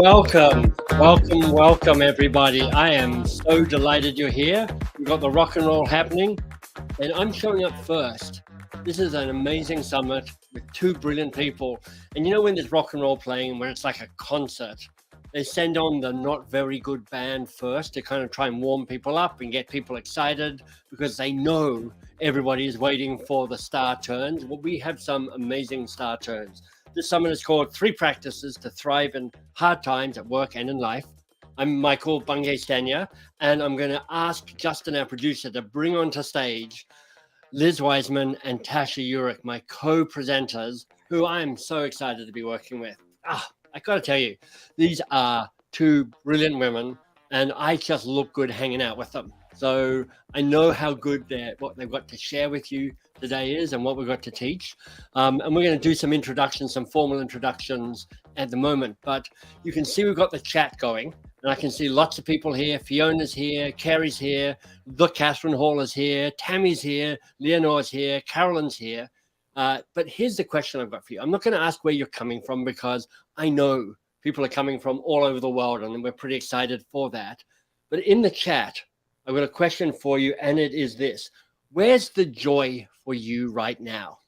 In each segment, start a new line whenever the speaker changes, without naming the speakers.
Welcome, everybody. I am so delighted you're here. We've got the rock and roll happening, and I'm showing up first. This is an amazing summit with two brilliant people. And you know, when there's rock and roll playing, where it's like a concert, they send on the not very good band first to kind of try and warm people up and get people excited because they know everybody is waiting for the star turns. Well, we have some amazing star turns. This summit is called 3 Practices to Thrive in Hard Times at Work and in Life. I'm Michael Bungay Stanier, and I'm going to ask Justin, our producer, to bring onto stage Liz Wiseman and Tasha Eurich, my co-presenters, who I'm so excited to be working with. I got to tell you, these are two brilliant women, and I just look good hanging out with them. So I know how good what they've got to share with you today is and what we've got to teach. And we're going to do some introductions, some formal introductions at the moment. But you can see we've got the chat going, and I can see lots of people here. Fiona's here, Carrie's here, the Catherine Hall is here, Tammy's here, Leonore's here, Carolyn's here. But here's the question I've got for you. I'm not going to ask where you're coming from because I know people are coming from all over the world, and we're pretty excited for that. But in the chat, I've got a question for you, and it is this. Where's the joy for you right now?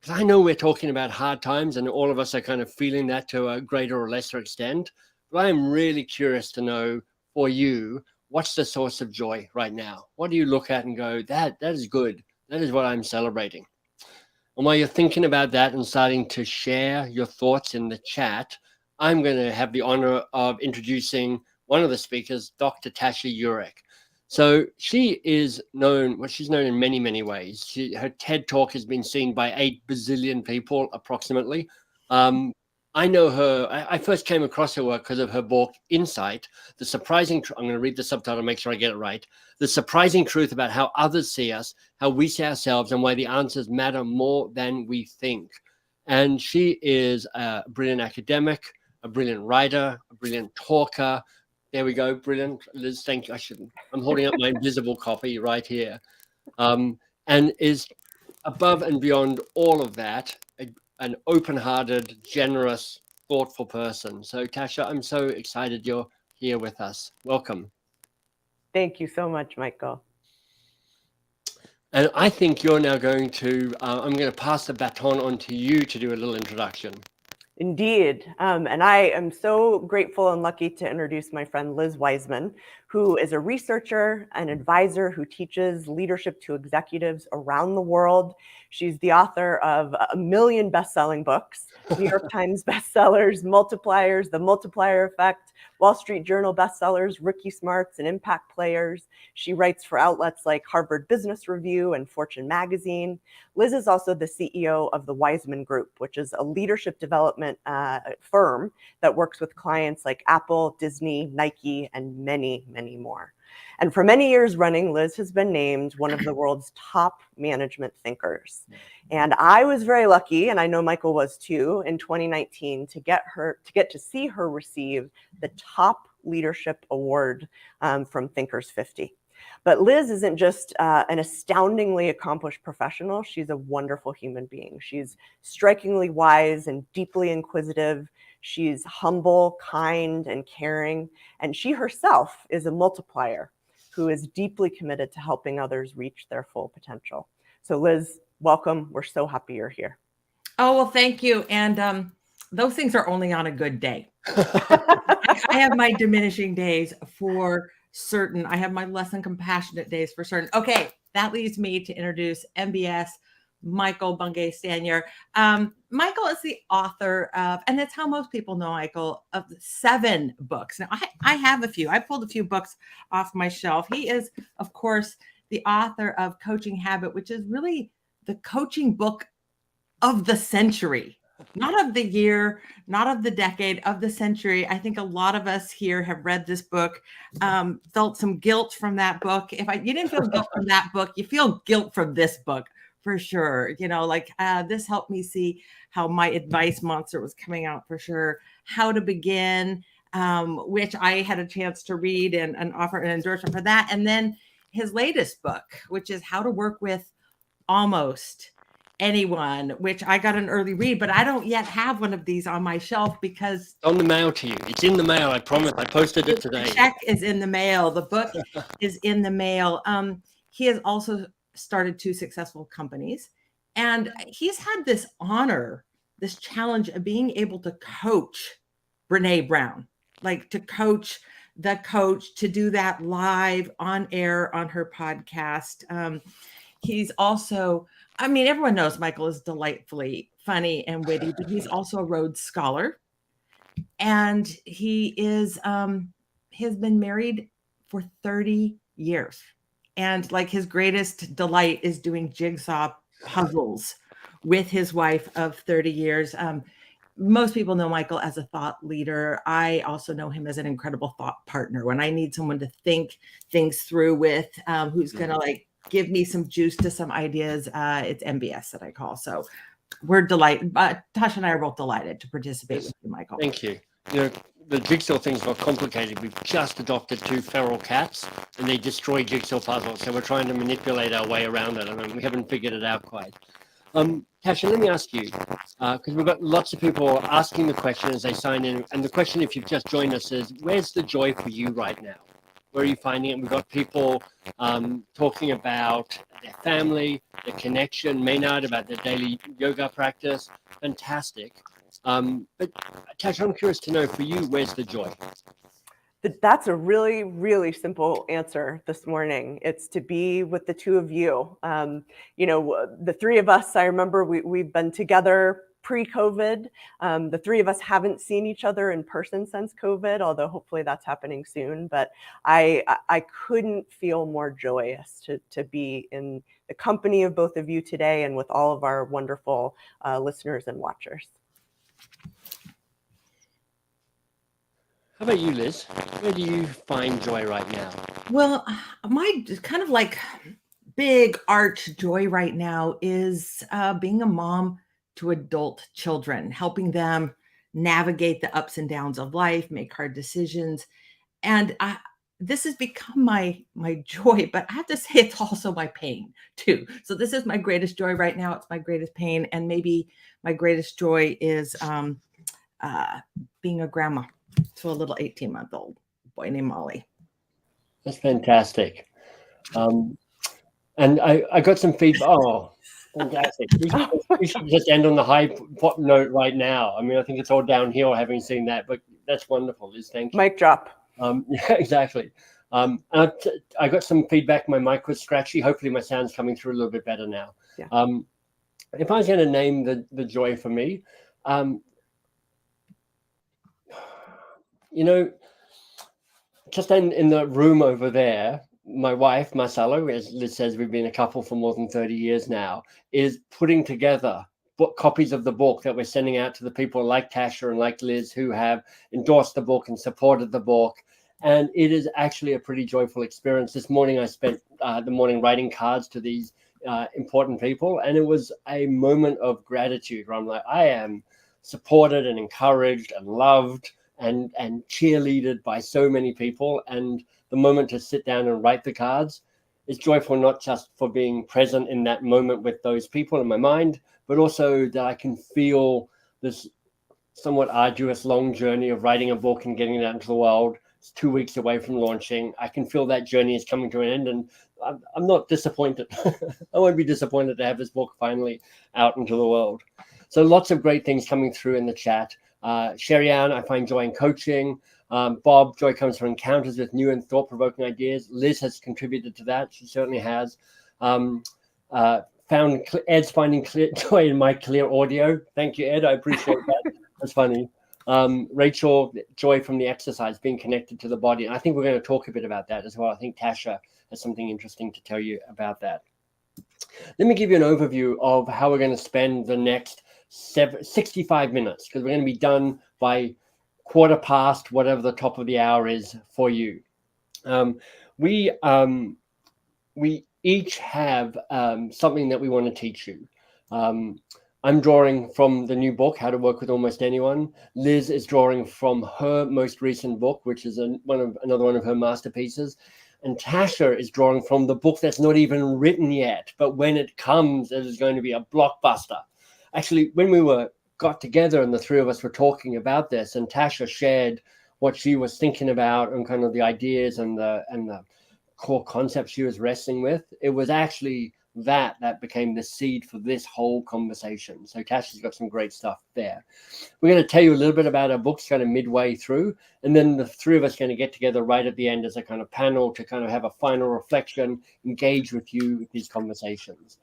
Because I know we're talking about hard times, and all of us are kind of feeling that to a greater or lesser extent. But I am really curious to know for you, what's the source of joy right now? What do you look at and go, that is good. That is what I'm celebrating. And while you're thinking about that and starting to share your thoughts in the chat, I'm going to have the honor of introducing one of the speakers, Dr. Tasha Eurich. So she is known, she's known in many, many ways. Her TED Talk has been seen by 8 bazillion people approximately. I know her, I first came across her work because of her book, Insight, I'm going to read the subtitle, make sure I get it right. The surprising truth about how others see us, how we see ourselves, and why the answers matter more than we think. And she is a brilliant academic, a brilliant writer, a brilliant talker. There we go. Brilliant. Liz, thank you. I'm holding up my invisible copy right here. And is above and beyond all of that, an open-hearted, generous, thoughtful person. So Tasha, I'm so excited you're here with us. Welcome.
Thank you so much, Michael.
And I think you're now going to, I'm going to pass the baton on to you to do a little introduction.
Indeed. And I am so grateful and lucky to introduce my friend Liz Wiseman, who is a researcher and advisor who teaches leadership to executives around the world. She's the author of 1 million best-selling books, New York Times bestsellers, Multipliers, The Multiplier Effect, Wall Street Journal bestsellers, Rookie Smarts, and Impact Players. She writes for outlets like Harvard Business Review and Fortune Magazine. Liz is also the CEO of the Wiseman Group, which is a leadership development firm that works with clients like Apple, Disney, Nike, and many, many more. And for many years running, Liz has been named one of the world's top management thinkers. And I was very lucky, and I know Michael was too, in 2019 to get to see her receive the top leadership award from Thinkers 50. But Liz isn't just an astoundingly accomplished professional. She's a wonderful human being. She's strikingly wise and deeply inquisitive. She's humble, kind, and caring. And she herself is a multiplier who is deeply committed to helping others reach their full potential. So Liz, welcome. We're so happy you're here.
Oh, well, thank you. And those things are only on a good day. I have my diminishing days for certain. I have my less than compassionate days for certain. Okay, that leads me to introduce MBS, Michael Bungay Stanier. Michael is the author of, and that's how most people know Michael, of 7 books. Now, I have a few. I pulled a few books off my shelf. He is, of course, the author of Coaching Habit, which is really the coaching book of the century. Not of the year, not of the decade, of the century. I think a lot of us here have read this book, felt some guilt from that book. If you didn't feel guilt from that book, you feel guilt from this book for sure. You know, like this helped me see how my advice monster was coming out for sure. How to Begin, which I had a chance to read and offer an endorsement for that. And then his latest book, which is How to Work with Almost anyone, which I got an early read, but I don't yet have one of these on my shelf because
It's on the mail to you. It's in the mail. I promise. I posted it
the
today.
check is in the mail. The book is in the mail. He has also started 2 successful companies, and he's had this honor, this challenge of being able to coach Brene Brown, like to coach the coach, to do that live on air on her podcast. He's also, I mean, everyone knows Michael is delightfully funny and witty, but he's also a Rhodes Scholar. And he has been married for 30 years. And like his greatest delight is doing jigsaw puzzles with his wife of 30 years. Most people know Michael as a thought leader. I also know him as an incredible thought partner. When I need someone to think things through with, who's going to like give me some juice to some ideas, it's MBS that I call. So we're delighted. Tasha and I are both delighted to participate with you, Michael.
Thank you. You know, the jigsaw thing's not complicated. We've just adopted 2 feral cats, and they destroy jigsaw puzzles. So we're trying to manipulate our way around it, and we haven't figured it out quite. Tasha, let me ask you, because we've got lots of people asking the question as they sign in. And the question, if you've just joined us, is where's the joy for you right now? Where are you finding it? We've got people talking about their family, their connection, Maynard about their daily yoga practice. Fantastic. But Tasha, I'm curious to know for you, where's the joy?
That's a really, really simple answer this morning. It's to be with the 2 of you. The 3 of us, I remember we've been together pre-COVID. The 3 of us haven't seen each other in person since COVID, although hopefully that's happening soon. But I couldn't feel more joyous to be in the company of both of you today and with all of our wonderful listeners and watchers.
How about you, Liz? Where do you find joy right now?
Well, my kind of like big arch joy right now is being a mom to adult children, helping them navigate the ups and downs of life, make hard decisions. And this has become my joy, but I have to say it's also my pain too. So this is my greatest joy right now. It's my greatest pain. And maybe my greatest joy is being a grandma to a little 18-month-old boy named Molly.
That's fantastic. And I got some feedback. Oh, fantastic. We should just end on the high note right now. I mean, I think it's all downhill having seen that, but that's wonderful, Liz. Thank you.
Mic drop.
Yeah, exactly. And I got some feedback. My mic was scratchy. Hopefully my sound's coming through a little bit better now.
Yeah.
If I was going to name the joy for me, just in the room over there, my wife, Marcelo, as Liz says, we've been a couple for more than 30 years now, is putting together copies of the book that we're sending out to the people like Tasha and like Liz who have endorsed the book and supported the book. And it is actually a pretty joyful experience. This morning, I spent the morning writing cards to these important people. And it was a moment of gratitude where I'm like, I am supported and encouraged and loved and cheerleaded by so many people. And the moment to sit down and write the cards is joyful, not just for being present in that moment with those people in my mind, but also that I can feel this somewhat arduous, long journey of writing a book and getting it out into the world. It's 2 weeks away from launching. I can feel that journey is coming to an end, and I'm not disappointed. I won't be disappointed to have this book finally out into the world. So lots of great things coming through in the chat. Sherry Ann, I find joy in coaching. Bob, joy comes from encounters with new and thought-provoking ideas. Liz has contributed to that. She certainly has. Ed's finding clear joy in my clear audio. Thank you, Ed. I appreciate that. That's funny. Rachel, joy from the exercise, being connected to the body. And I think we're going to talk a bit about that as well. I think Tasha has something interesting to tell you about that. Let me give you an overview of how we're going to spend the next 65 minutes, because we're going to be done by 1:15, whatever the top of the hour is for you. We each have something that we want to teach you. I'm drawing from the new book, How to Work with Almost Anyone. Liz is drawing from her most recent book, which is another one of her masterpieces. And Tasha is drawing from the book that's not even written yet, but when it comes, it is going to be a blockbuster. Actually, when we got together and the three of us were talking about this, and Tasha shared what she was thinking about and kind of the ideas and the core concepts she was wrestling with, it was actually that became the seed for this whole conversation. So Tasha's got some great stuff there. We're going to tell you a little bit about our books kind of midway through, and then the three of us are going to get together right at the end as a kind of panel to kind of have a final reflection, engage with you with these conversations.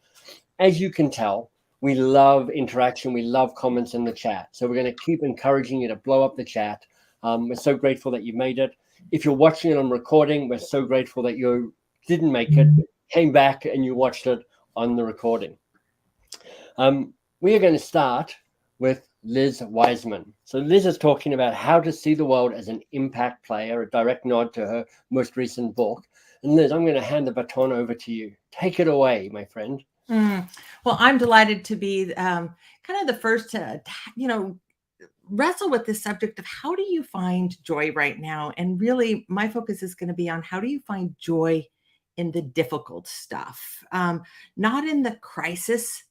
As you can tell, we love interaction. We love comments in the chat. So we're going to keep encouraging you to blow up the chat. We're so grateful that you made it. If you're watching it on recording, we're so grateful that you didn't make it, came back and you watched it on the recording. We are going to start with Liz Wiseman. So Liz is talking about how to see the world as an impact player, a direct nod to her most recent book. And Liz, I'm going to hand the baton over to you. Take it away, my friend.
Well, I'm delighted to be kind of the first to, wrestle with this subject of how do you find joy right now? And really, my focus is going to be on how do you find joy in the difficult stuff, not in the crisis,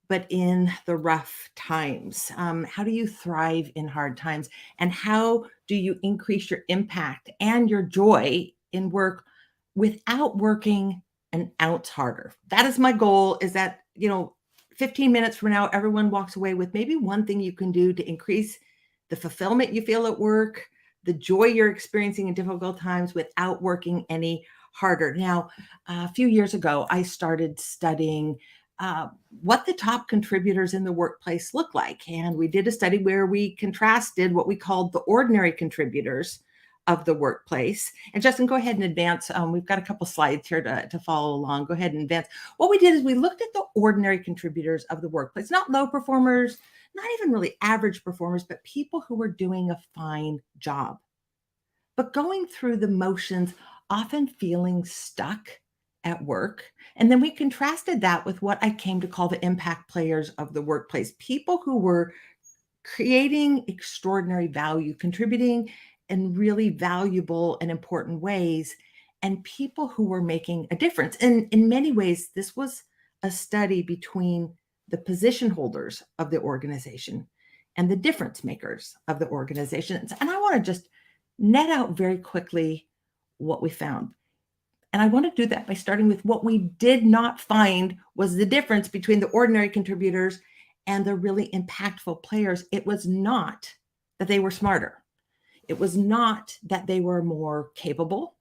but in the rough times. How do you thrive in hard times? And how do you increase your impact and your joy in work without working an ounce harder? That is my goal, is that, 15 minutes from now, everyone walks away with maybe one thing you can do to increase the fulfillment you feel at work, the joy you're experiencing in difficult times without working any harder. Now, a few years ago, I started studying what the top contributors in the workplace look like. And we did a study where we contrasted what we called the ordinary contributors of the workplace. And Justin, go ahead and advance. We've got a couple slides here to follow along. Go ahead and advance. What we did is we looked at the ordinary contributors of the workplace, not low performers, not even really average performers, but people who were doing a fine job, but going through the motions, often feeling stuck at work. And then we contrasted that with what I came to call the impact players of the workplace, people who were creating extraordinary value, contributing in really valuable and important ways, and people who were making a difference. And in many ways, this was a study between the position holders of the organization and the difference makers of the organization. And I want to just net out very quickly what we found. And I want to do that by starting with what we did not find was the difference between the ordinary contributors and the really impactful players. It was not that they were smarter. It was not that they were more capable,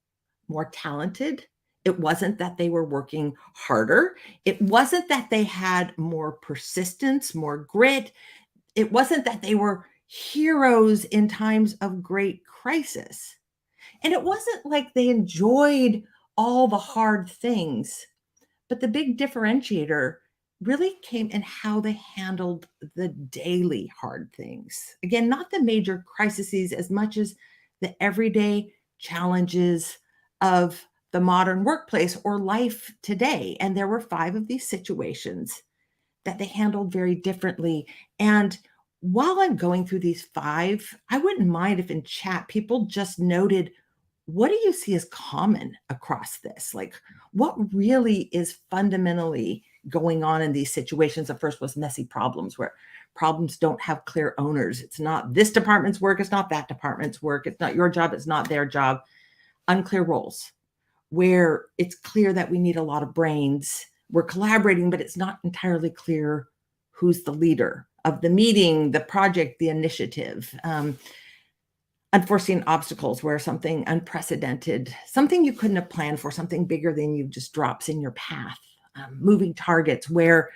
more talented. It wasn't that they were working harder. It wasn't that they had more persistence, more grit. It wasn't that they were heroes in times of great crisis. And it wasn't like they enjoyed all the hard things. But the big differentiator really came in how they handled the daily hard things. Again, not the major crises as much as the everyday challenges of the modern workplace or life today. And there were 5 of these situations that they handled very differently. And while I'm going through these 5, I wouldn't mind if in chat people just noted, what do you see as common across this? Like, what really is fundamentally going on in these situations? The first was messy problems, where problems don't have clear owners. It's not this department's work. It's not that department's work. It's not your job. It's not their job. Unclear roles, where it's clear that we need a lot of brains. We're collaborating, but it's not entirely clear who's the leader of the meeting, the project, the initiative. Unforeseen obstacles, where something unprecedented, something you couldn't have planned for, something bigger than you, just drops in your path. Moving targets, where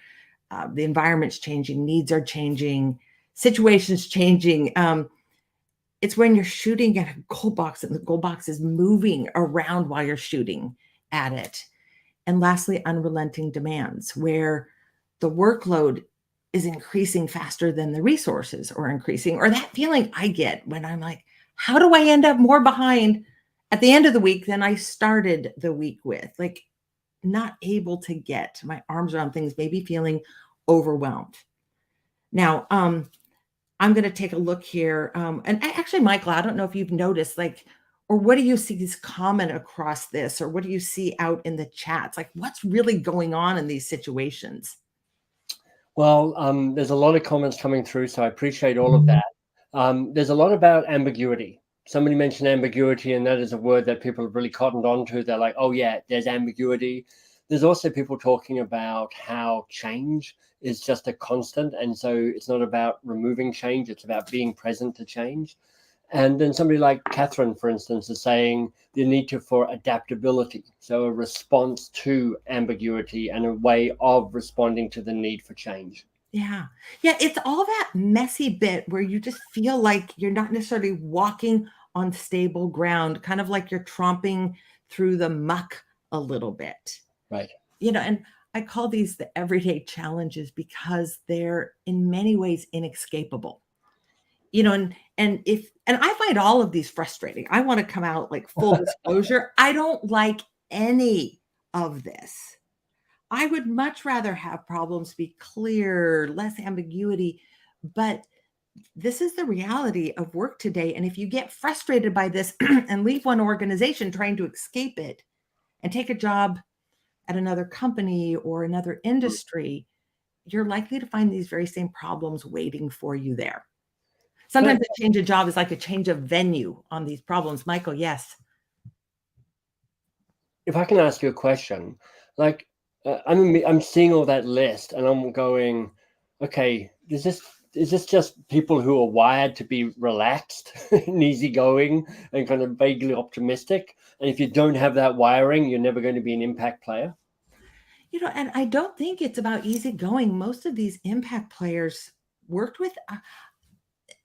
the environment's changing, needs are changing, situations changing. It's when you're shooting at a goal box and the goal box is moving around while you're shooting at it. And lastly, unrelenting demands, where the workload is increasing faster than the resources are increasing, or that feeling I get when I'm like, how do I end up more behind at the end of the week than I started the week with? Like, not able to get my arms around things, maybe feeling overwhelmed. Now, I'm going to take a look here. And actually, Michael, I don't know if you've noticed, like, or what do you see as common across this? Or what do you see out in the chats? Like, what's really going on in these situations?
Well, there's a lot of comments coming through, so I appreciate all of that. There's a lot about ambiguity. Somebody mentioned ambiguity, and that is a word that people have really cottoned on to. They're like, oh yeah, there's ambiguity. There's also people talking about how change is just a constant. And so it's not about removing change, it's about being present to change. And then somebody like Catherine, for instance, is saying the need for adaptability. So a response to ambiguity and a way of responding to the need for change.
Yeah. Yeah. It's all that messy bit where you just feel like you're not necessarily walking on stable ground, kind of like you're tromping through the muck a little bit.
Right.
And I call these the everyday challenges because they're in many ways inescapable. And I find all of these frustrating. I want to come out like full disclosure. I don't like any of this. I would much rather have problems be clear, less ambiguity, but this is the reality of work today. And if you get frustrated by this and leave one organization trying to escape it and take a job at another company or another industry, you're likely to find these very same problems waiting for you there. Sometimes a change of job is like a change of venue on these problems. Michael, yes.
If I can ask you a question, like I'm seeing all that list and I'm going, okay, is this just people who are wired to be relaxed and easygoing and kind of vaguely optimistic? And if you don't have that wiring, you're never going to be an impact player?
And I don't think it's about easygoing. Most of these impact players worked with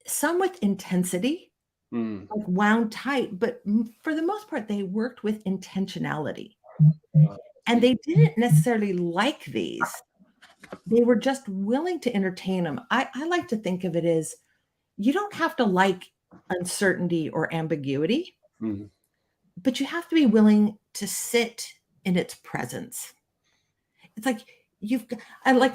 some with intensity, like wound tight, but for the most part, they worked with intentionality. And they didn't necessarily like these. They were just willing to entertain them. I like to think of it as you don't have to like uncertainty or ambiguity, but you have to be willing to sit in its presence. It's like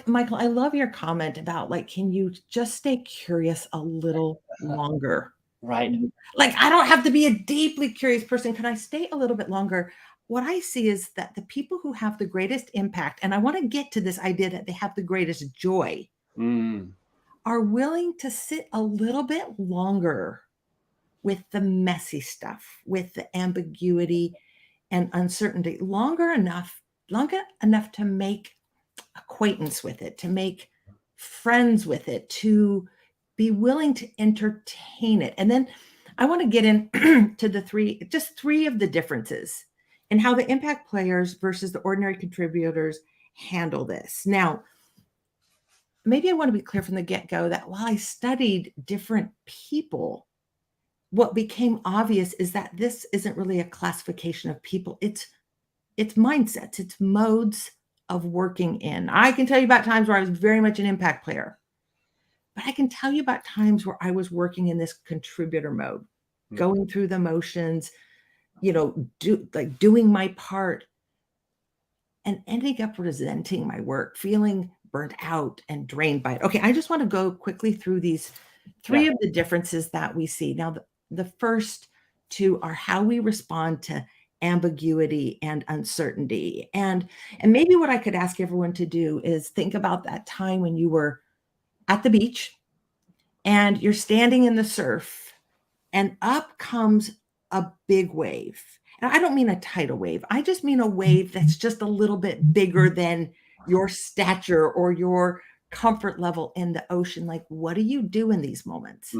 Michael, I love your comment about like, can you just stay curious a little longer?
Right.
Like, I don't have to be a deeply curious person. Can I stay a little bit longer? What I see is that the people who have the greatest impact, and I want to get to this idea that they have the greatest joy, are willing to sit a little bit longer with the messy stuff, with the ambiguity and uncertainty, longer enough to make acquaintance with it, to make friends with it, to be willing to entertain it. And then I want to get into three of the differences and how the impact players versus the ordinary contributors handle this. Now, maybe I want to be clear from the get-go that while I studied different people, what became obvious is that this isn't really a classification of people. It's mindsets, it's modes of working in. I can tell you about times where I was very much an impact player, but I can tell you about times where I was working in this contributor mode, going through the motions, doing my part and ending up resenting my work, feeling burnt out and drained by it. Okay, I just want to go quickly through these three of the differences that we see. Now, the first two are how we respond to ambiguity and uncertainty. And maybe what I could ask everyone to do is think about that time when you were at the beach and you're standing in the surf and up comes a big wave. And I don't mean a tidal wave. I just mean a wave that's just a little bit bigger than your stature or your comfort level in the ocean. Like, what do you do in these moments?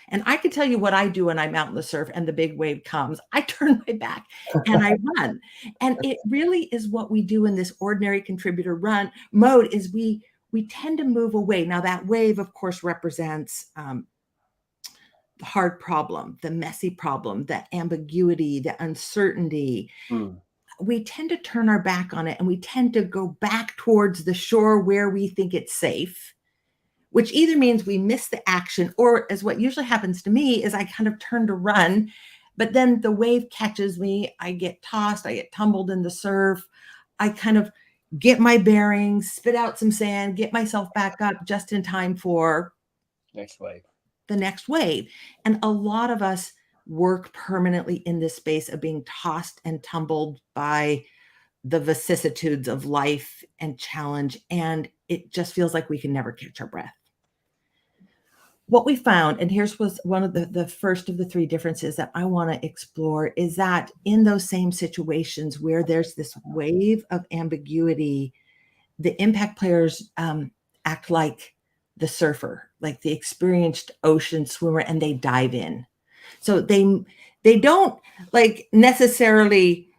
And I can tell you what I do when I'm out in the surf and the big wave comes. I turn my back and I run. And it really is what we do in this ordinary contributor run mode is we tend to move away. Now that wave, of course, represents the hard problem, the messy problem, the ambiguity, the uncertainty. We tend to turn our back on it and we tend to go back towards the shore where we think it's safe, which either means we miss the action or, as what usually happens to me, is I kind of turn to run, but then the wave catches me. I get tossed, I get tumbled in the surf. I kind of get my bearings, spit out some sand, get myself back up just in time for
next wave.
The next wave. And a lot of us work permanently in this space of being tossed and tumbled by the vicissitudes of life and challenge. And it just feels like we can never catch our breath. What we found, and here's was one of the first of the three differences that I want to explore, is that in those same situations where there's this wave of ambiguity, the impact players act like the surfer, like the experienced ocean swimmer, and they dive in. So they don't like necessarily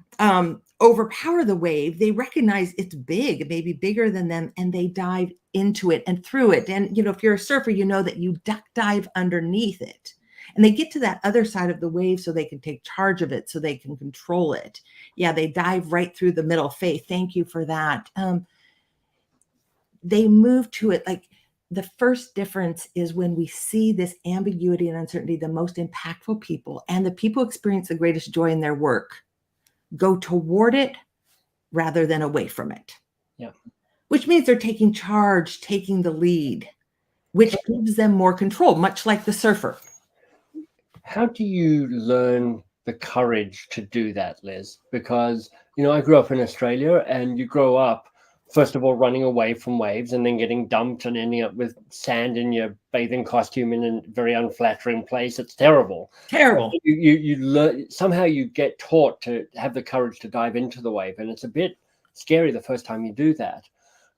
overpower the wave. They recognize it's big, it may be bigger than them, and they dive into it and through it. And, you know, if you're a surfer, you know that you duck dive underneath it. And they get to that other side of the wave so they can take charge of it, so they can control it. Yeah, they dive right through the middle. Faith, thank you for that. They move to it. Like the first difference is when we see this ambiguity and uncertainty, the most impactful people and the people experience the greatest joy in their work go toward it rather than away from it.
Yeah.
Which means they're taking charge, taking the lead, which gives them more control, much like the surfer.
How do you learn the courage to do that, Liz? Because, you know, I grew up in Australia, and you grow up, first of all, running away from waves and then getting dumped and ending up with sand in your bathing costume in a very unflattering place. It's terrible.
Terrible.
You learn, somehow you get taught to have the courage to dive into the wave. And it's a bit scary the first time you do that.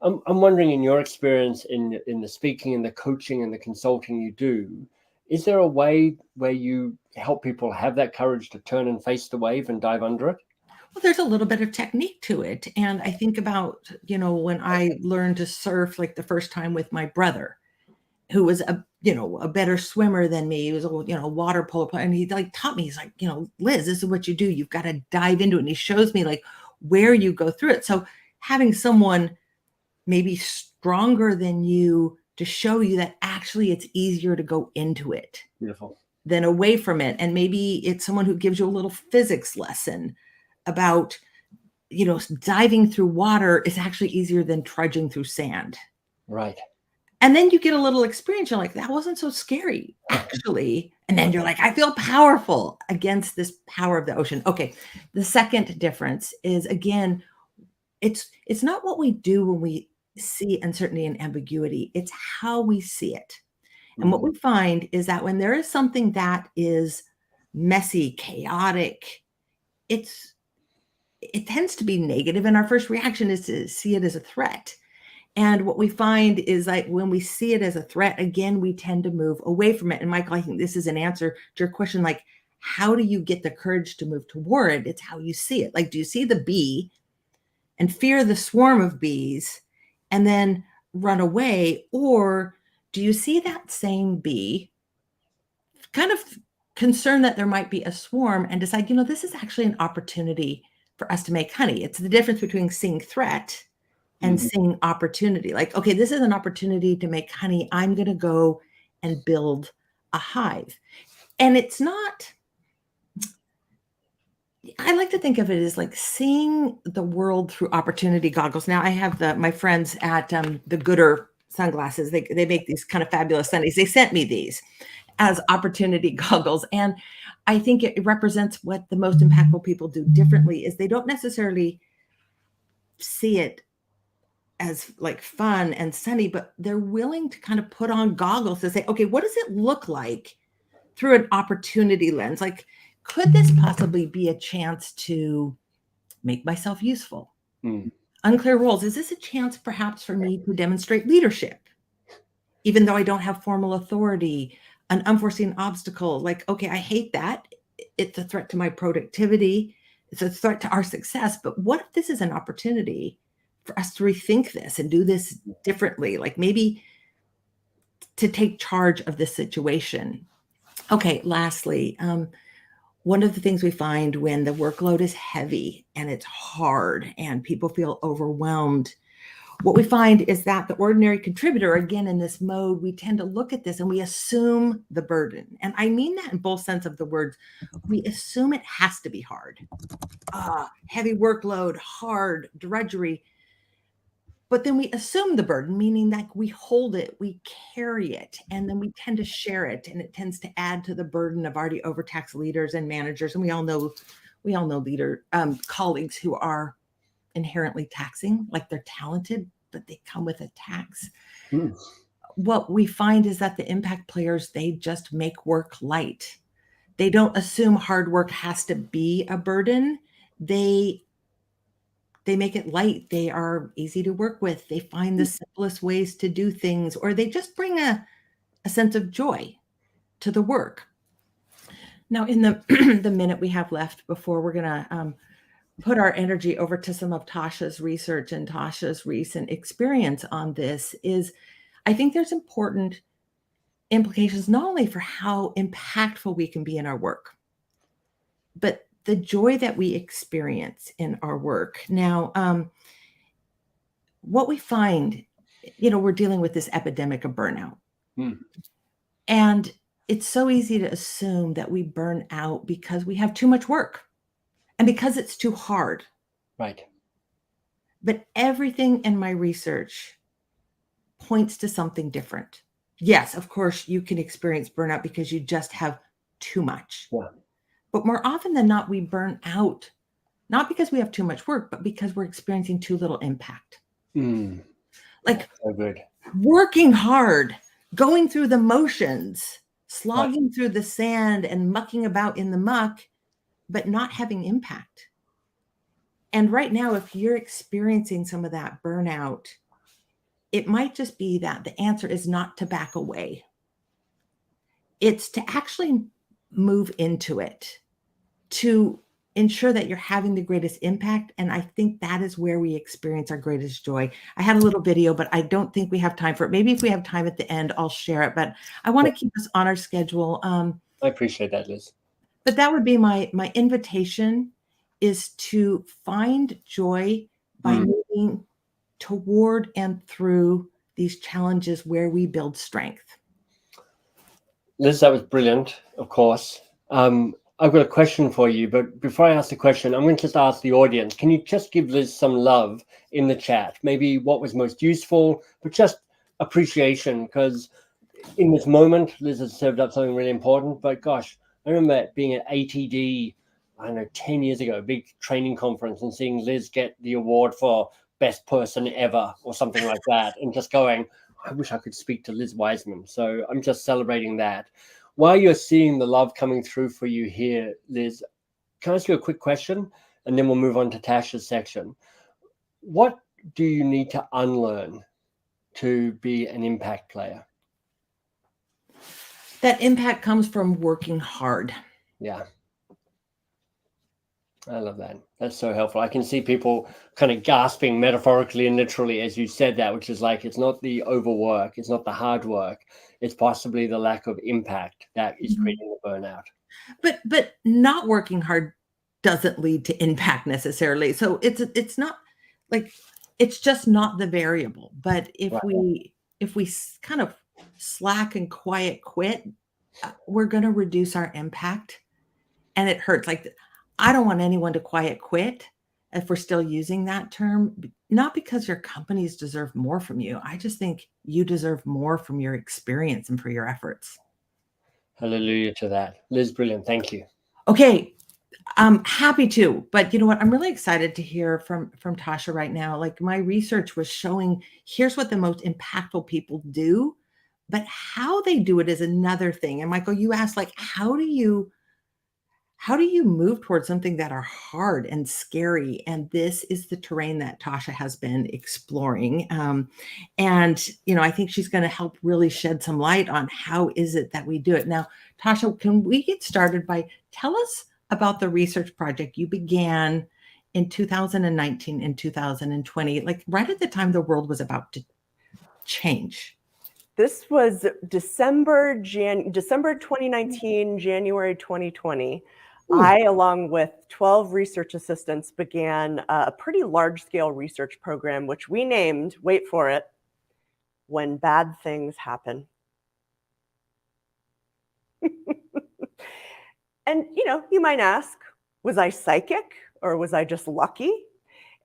I'm wondering, in your experience in the speaking and the coaching and the consulting you do, is there a way where you help people have that courage to turn and face the wave and dive under it?
Well, there's a little bit of technique to it. And I think about, you know, when I learned to surf, like the first time with my brother, who was a better swimmer than me. He was a, water polo player. And he like taught me, he's like, Liz, this is what you do. You've got to dive into it. And he shows me like where you go through it. So having someone maybe stronger than you to show you that actually it's easier to go into it
Beautiful.
than away from it. And maybe it's someone who gives you a little physics lesson about, diving through water is actually easier than trudging through sand.
Right.
And then you get a little experience. You're like, that wasn't so scary, actually. And then you're like, I feel powerful against this power of the ocean. Okay. The second difference is, again, it's not what we do when we see uncertainty and ambiguity. It's how we see it. And what we find is that when there is something that is messy, chaotic, it tends to be negative. And our first reaction is to see it as a threat. And what we find is like when we see it as a threat, again, we tend to move away from it. And Michael, I think this is an answer to your question, like, how do you get the courage to move toward it? It's how you see it. Like, do you see the bee and fear the swarm of bees and then run away? Or do you see that same bee, kind of concerned that there might be a swarm, and decide, this is actually an opportunity for us to make honey? It's the difference between seeing threat and seeing opportunity. Like, okay, this is an opportunity to make honey. I'm going to go and build a hive. And it's not, I like to think of it as like seeing the world through opportunity goggles. Now I have my friends at the Gooder sunglasses. They make these kind of fabulous sunnies. They sent me these as opportunity goggles. And I think it represents what the most impactful people do differently is they don't necessarily see it as like fun and sunny, but they're willing to kind of put on goggles to say, okay, what does it look like through an opportunity lens? Like, could this possibly be a chance to make myself useful? Unclear roles. Is this a chance perhaps for me to demonstrate leadership, even though I don't have formal authority? An unforeseen obstacle, like, okay, I hate that. It's a threat to my productivity. It's a threat to our success. But what if this is an opportunity for us to rethink this and do this differently? Like maybe to take charge of this situation. Okay, lastly, one of the things we find when the workload is heavy and it's hard and people feel overwhelmed, what we find is that the ordinary contributor, again, in this mode, we tend to look at this and we assume the burden. And I mean that in both sense of the words. We assume it has to be hard. Heavy workload, hard, drudgery. But then we assume the burden, meaning that we hold it, we carry it, and then we tend to share it, and it tends to add to the burden of already overtaxed leaders and managers. And we all know colleagues who are inherently taxing, like they're talented, but they come with a tax. What we find is that the impact players, they just make work light. They don't assume hard work has to be a burden. They make it light. They are easy to work with. They find the simplest ways to do things, or they just bring a sense of joy to the work. Now, in the the minute we have left before we're going to put our energy over to some of Tasha's research and Tasha's recent experience on this, is I think there's important implications not only for how impactful we can be in our work, but the joy that we experience in our work. Now, what we find, we're dealing with this epidemic of burnout. And it's so easy to assume that we burn out because we have too much work and because it's too hard.
Right.
But everything in my research points to something different. Yes, of course, you can experience burnout because you just have too much.
Yeah.
But more often than not, we burn out, not because we have too much work, but because we're experiencing too little impact. Like
so good.
Working hard, going through the motions, slogging through the sand and mucking about in the muck, but not having impact. And right now, if you're experiencing some of that burnout, it might just be that the answer is not to back away. It's to actually move into it, to ensure that you're having the greatest impact. And I think that is where we experience our greatest joy. I had a little video, but I don't think we have time for it. Maybe if we have time at the end, I'll share it, but I want to keep us on our schedule.
I appreciate that, Liz.
But that would be my invitation, is to find joy by moving toward and through these challenges where we build strength.
Liz, that was brilliant, of course. I've got a question for you, but before I ask the question, I'm going to just ask the audience, can you just give Liz some love in the chat? Maybe what was most useful, but just appreciation, because in this moment, Liz has served up something really important. But gosh, I remember being at ATD, I don't know, 10 years ago, a big training conference, and seeing Liz get the award for best person ever or something like that, and just going, I wish I could speak to Liz Wiseman. So I'm just celebrating that. While you're seeing the love coming through for you here, Liz, can I ask you a quick question? And then we'll move on to Tasha's section. What do you need to unlearn to be an impact player?
That impact comes from working hard.
Yeah. I love that. That's so helpful. I can see people kind of gasping metaphorically and literally as you said that, which is like, it's not the overwork, it's not the hard work, it's possibly the lack of impact that is creating the burnout.
But not working hard doesn't lead to impact necessarily. So it's not like, it's just not the variable. But if we kind of slack and quiet quit, we're going to reduce our impact, and it hurts. Like, I don't want anyone to quiet quit, if we're still using that term, not because your companies deserve more from you. I just think you deserve more from your experience and for your efforts.
Hallelujah to that. Liz, brilliant. Thank you.
Okay. I'm happy to, but you know what? I'm really excited to hear from Tasha right now. Like, my research was showing, here's what the most impactful people do, but how they do it is another thing. And Michael, you asked, like, how do you move towards something that are hard and scary? And this is the terrain that Tasha has been exploring. And, I think she's going to help really shed some light on how is it that we do it. Now, Tasha, can we get started by tell us about the research project you began in 2019 and 2020, like right at the time the world was about to change?
This was December 2019, January 2020. Ooh. I, along with 12 research assistants, began a pretty large-scale research program, which we named, wait for it, When Bad Things Happen. And, you might ask, was I psychic or was I just lucky?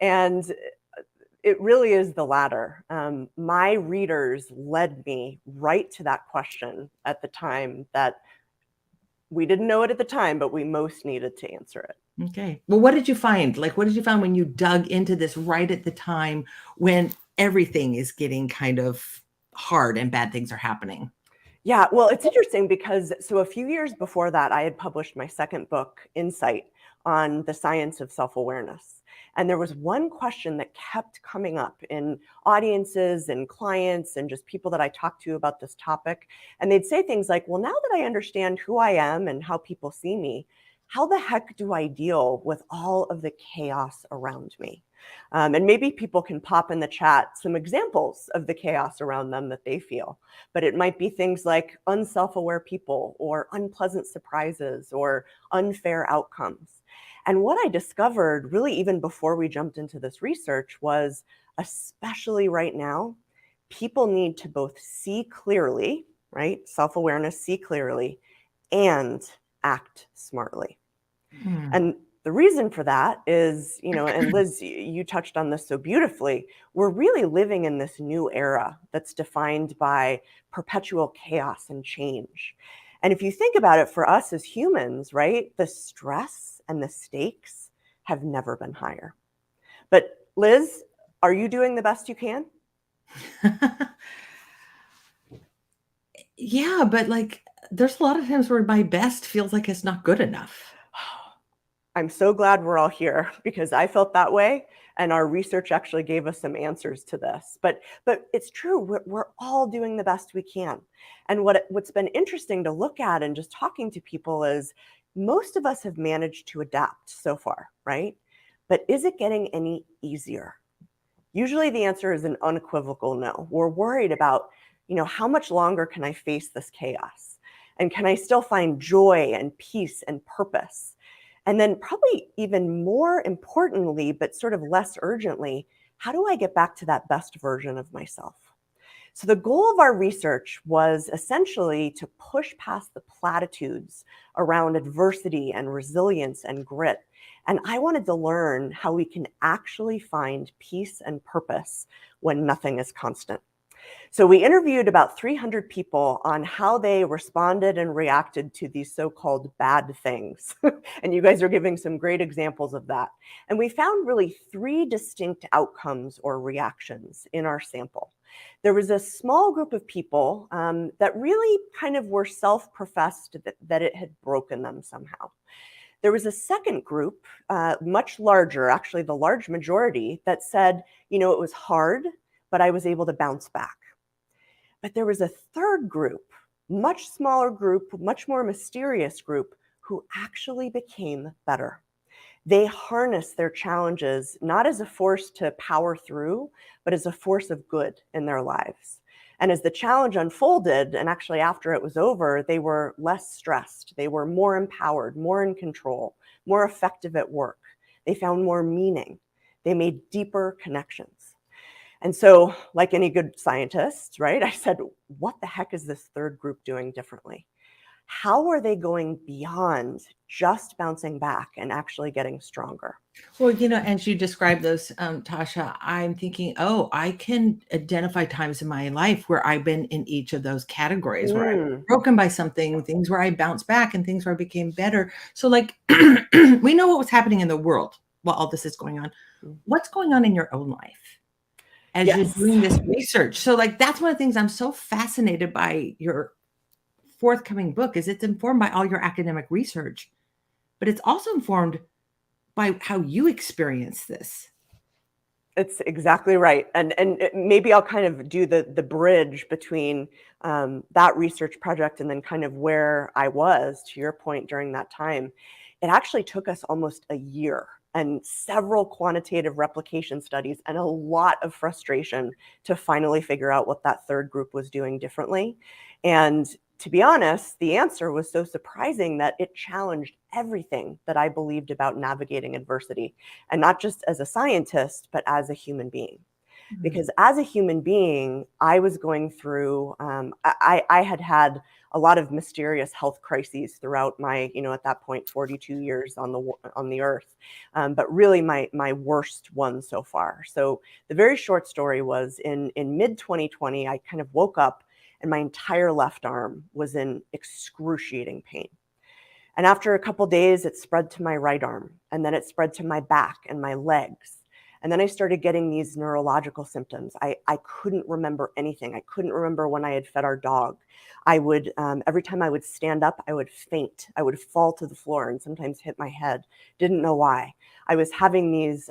And It really is the latter. My readers led me right to that question at the time that we didn't know it at the time, but we most needed to answer it.
Okay. Well, what did you find? Like, what did you find when you dug into this right at the time when everything is getting kind of hard and bad things are happening?
Yeah, well, it's interesting because so a few years before that, I had published my second book, Insight, on the science of self-awareness. And there was one question that kept coming up in audiences and clients and just people that I talked to about this topic. And they'd say things like, well, now that I understand who I am and how people see me, how the heck do I deal with all of the chaos around me? And maybe people can pop in the chat some examples of the chaos around them that they feel. But it might be things like unself-aware people or unpleasant surprises or unfair outcomes. And what I discovered really even before we jumped into this research was, especially right now, people need to both see clearly, right? Self-awareness, see clearly, and act smartly. And the reason for that is, and Liz, you touched on this so beautifully, we're really living in this new era that's defined by perpetual chaos and change. And if you think about it, for us as humans, right, the stress and the stakes have never been higher. But Liz, are you doing the best you can?
Yeah, but like, there's a lot of times where my best feels like it's not good enough.
I'm so glad we're all here because I felt that way, and our research actually gave us some answers to this. But it's true, we're all doing the best we can. And what's been interesting to look at and just talking to people is most of us have managed to adapt so far, right? But is it getting any easier? Usually the answer is an unequivocal no. We're worried about, how much longer can I face this chaos? And can I still find joy and peace and purpose? And then probably even more importantly, but sort of less urgently, how do I get back to that best version of myself? So the goal of our research was essentially to push past the platitudes around adversity and resilience and grit. And I wanted to learn how we can actually find peace and purpose when nothing is constant. So we interviewed about 300 people on how they responded and reacted to these so-called bad things. And you guys are giving some great examples of that. And we found really 3 distinct outcomes or reactions in our sample. There was a small group of people that really kind of were self-professed that it had broken them somehow. There was a second group, much larger, actually the large majority, that said, it was hard, but I was able to bounce back. But there was a third group, much smaller group, much more mysterious group, who actually became better. They harnessed their challenges not as a force to power through, but as a force of good in their lives. And as the challenge unfolded, and actually after it was over, they were less stressed. They were more empowered, more in control, more effective at work. They found more meaning. They made deeper connections. And so, like any good scientist, right, I said, what the heck is this third group doing differently? How are they going beyond just bouncing back and actually getting stronger?
Well, as you describe those, Tasha, I'm thinking, oh, I can identify times in my life where I've been in each of those categories, where I was broken by something, things where I bounced back and things where I became better. So like, we know what was happening in the world while all this is going on. What's going on in your own life as you're doing this research? So like, that's one of the things I'm so fascinated by your forthcoming book is it's informed by all your academic research, but it's also informed by how you experience this.
It's exactly right. And maybe I'll kind of do the bridge between that research project and then kind of where I was, to your point, during that time. It actually took us almost a year and several quantitative replication studies and a lot of frustration to finally figure out what that third group was doing differently. And to be honest, the answer was so surprising that it challenged everything that I believed about navigating adversity, and not just as a scientist, but as a human being. because as a human being, I was going through, I had had a lot of mysterious health crises throughout my, at that point, 42 years on the earth, but really my worst one so far. So the very short story was in mid 2020, I kind of woke up and my entire left arm was in excruciating pain. And after a couple days, it spread to my right arm, and then it spread to my back and my legs. And then I started getting these neurological symptoms. I couldn't remember anything. I couldn't remember when I had fed our dog. I would, every time I would stand up, I would faint. I would fall to the floor and sometimes hit my head. Didn't know why. I was having these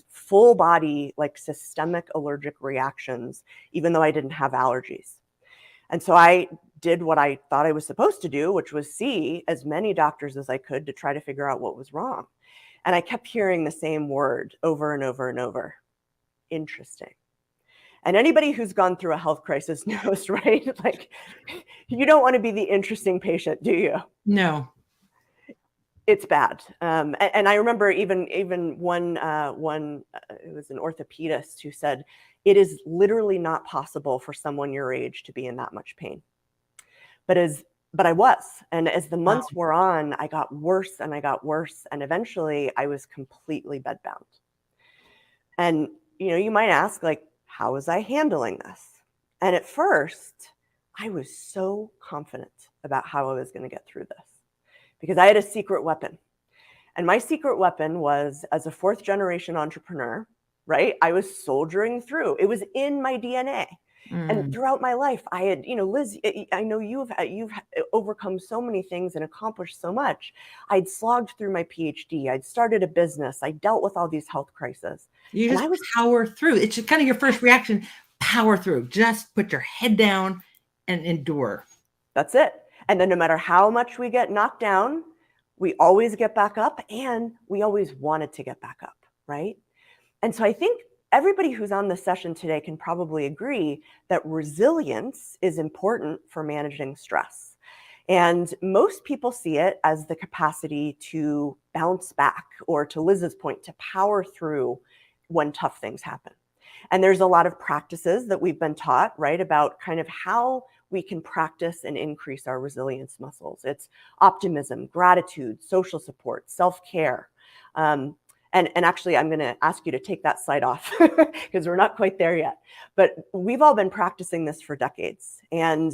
full body, like systemic allergic reactions, even though I didn't have allergies. And so I did what I thought I was supposed to do, which was see as many doctors as I could to try to figure out what was wrong. And I kept hearing the same word over and over and over. Interesting. And anybody who's gone through a health crisis knows, right? Like, you don't want to be the interesting patient, do you?
No.
It's bad. And I remember even one, it was an orthopedist who said, it is literally not possible for someone your age to be in that much pain. But I was. And as the months wore on, I got worse and I got worse. And eventually I was completely bedbound. And, you might ask, like, how was I handling this? And at first, I was so confident about how I was going to get through this because I had a secret weapon. And my secret weapon was, as a fourth generation entrepreneur, right? I was soldiering through. It was in my DNA. And throughout my life, I had, Liz, I know you've overcome so many things and accomplished so much. I'd slogged through my PhD. I'd started a business. I dealt with all these health crises.
You just power through. It's just kind of your first reaction, power through. Just put your head down and endure.
That's it. And then no matter how much we get knocked down, we always get back up, and we always wanted to get back up, right? And so I think everybody who's on this session today can probably agree that resilience is important for managing stress. And most people see it as the capacity to bounce back, or to Liz's point, to power through when tough things happen. And there's a lot of practices that we've been taught, right, about kind of how we can practice and increase our resilience muscles. It's optimism, gratitude, social support, self-care. And actually, I'm going to ask you to take that slide off because we're not quite there yet. But we've all been practicing this for decades. And,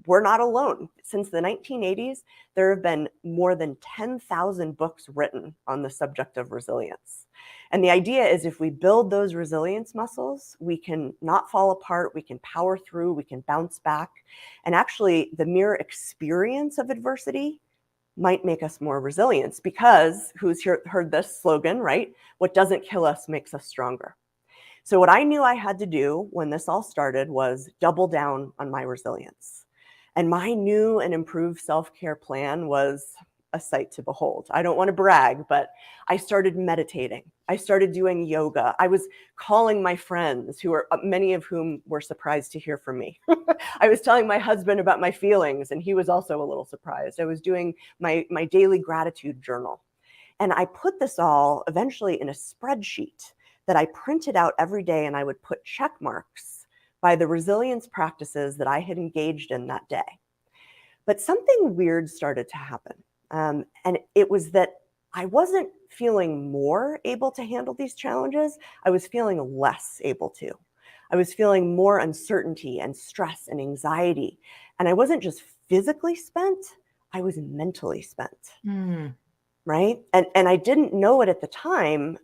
we're not alone. Since the 1980s, there have been more than 10,000 books written on the subject of resilience. And the idea is if we build those resilience muscles, we can not fall apart, we can power through, we can bounce back. And actually, the mere experience of adversity might make us more resilient, because who's heard this slogan, right? What doesn't kill us makes us stronger. So what I knew I had to do when this all started was double down on my resilience. And my new and improved self-care plan was a sight to behold. I don't want to brag, but I started meditating. I started doing yoga. I was calling my friends, many of whom were surprised to hear from me. I was telling my husband about my feelings, and he was also a little surprised. I was doing my daily gratitude journal. And I put this all eventually in a spreadsheet that I printed out every day, and I would put check marks by the resilience practices that I had engaged in that day. But something weird started to happen. And it was that I wasn't feeling more able to handle these challenges. I was feeling less able to. I was feeling more uncertainty and stress and anxiety. And I wasn't just physically spent, I was mentally spent, right? And I didn't know it at the time,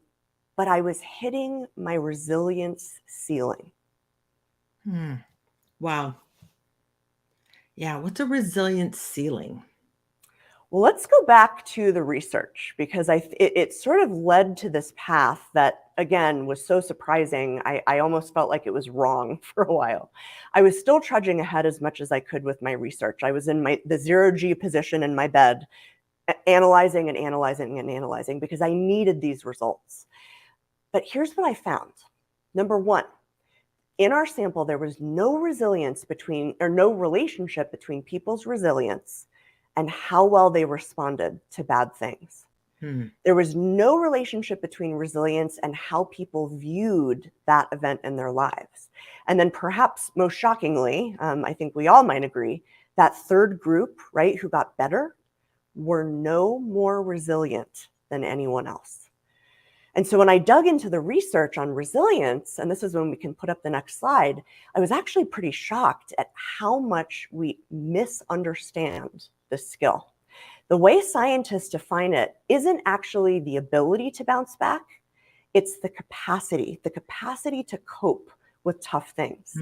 but I was hitting my resilience ceiling.
Wow. Yeah, what's a resilience ceiling?
Well, let's go back to the research, because it sort of led to this path that, again, was so surprising. I almost felt like it was wrong for a while. I was still trudging ahead as much as I could with my research. I was in the 0G position in my bed, analyzing and analyzing and analyzing, because I needed these results. But here's what I found. Number one, in our sample, there was no no relationship between people's resilience and how well they responded to bad things. There was no relationship between resilience and how people viewed that event in their lives. And then perhaps most shockingly, I think we all might agree, that third group, right, who got better were no more resilient than anyone else. And so when I dug into the research on resilience, and this is when we can put up the next slide, I was actually pretty shocked at how much we misunderstand this skill. The way scientists define it isn't actually the ability to bounce back, it's the capacity to cope with tough things.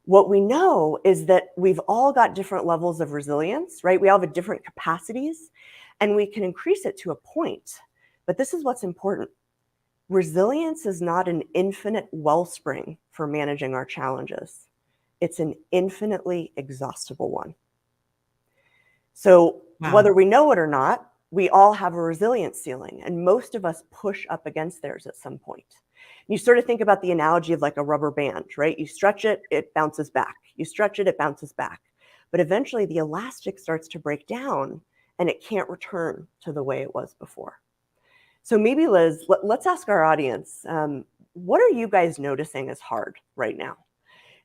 What we know is that we've all got different levels of resilience, right? We all have different capacities, and we can increase it to a point. But this is what's important. Resilience is not an infinite wellspring for managing our challenges. It's an infinitely exhaustible one. So whether we know it or not, we all have a resilience ceiling, and most of us push up against theirs at some point. You sort of think about the analogy of like a rubber band, right? You stretch it, it bounces back. You stretch it, it bounces back. But eventually the elastic starts to break down and it can't return to the way it was before. So maybe, Liz, let's ask our audience, what are you guys noticing as hard right now?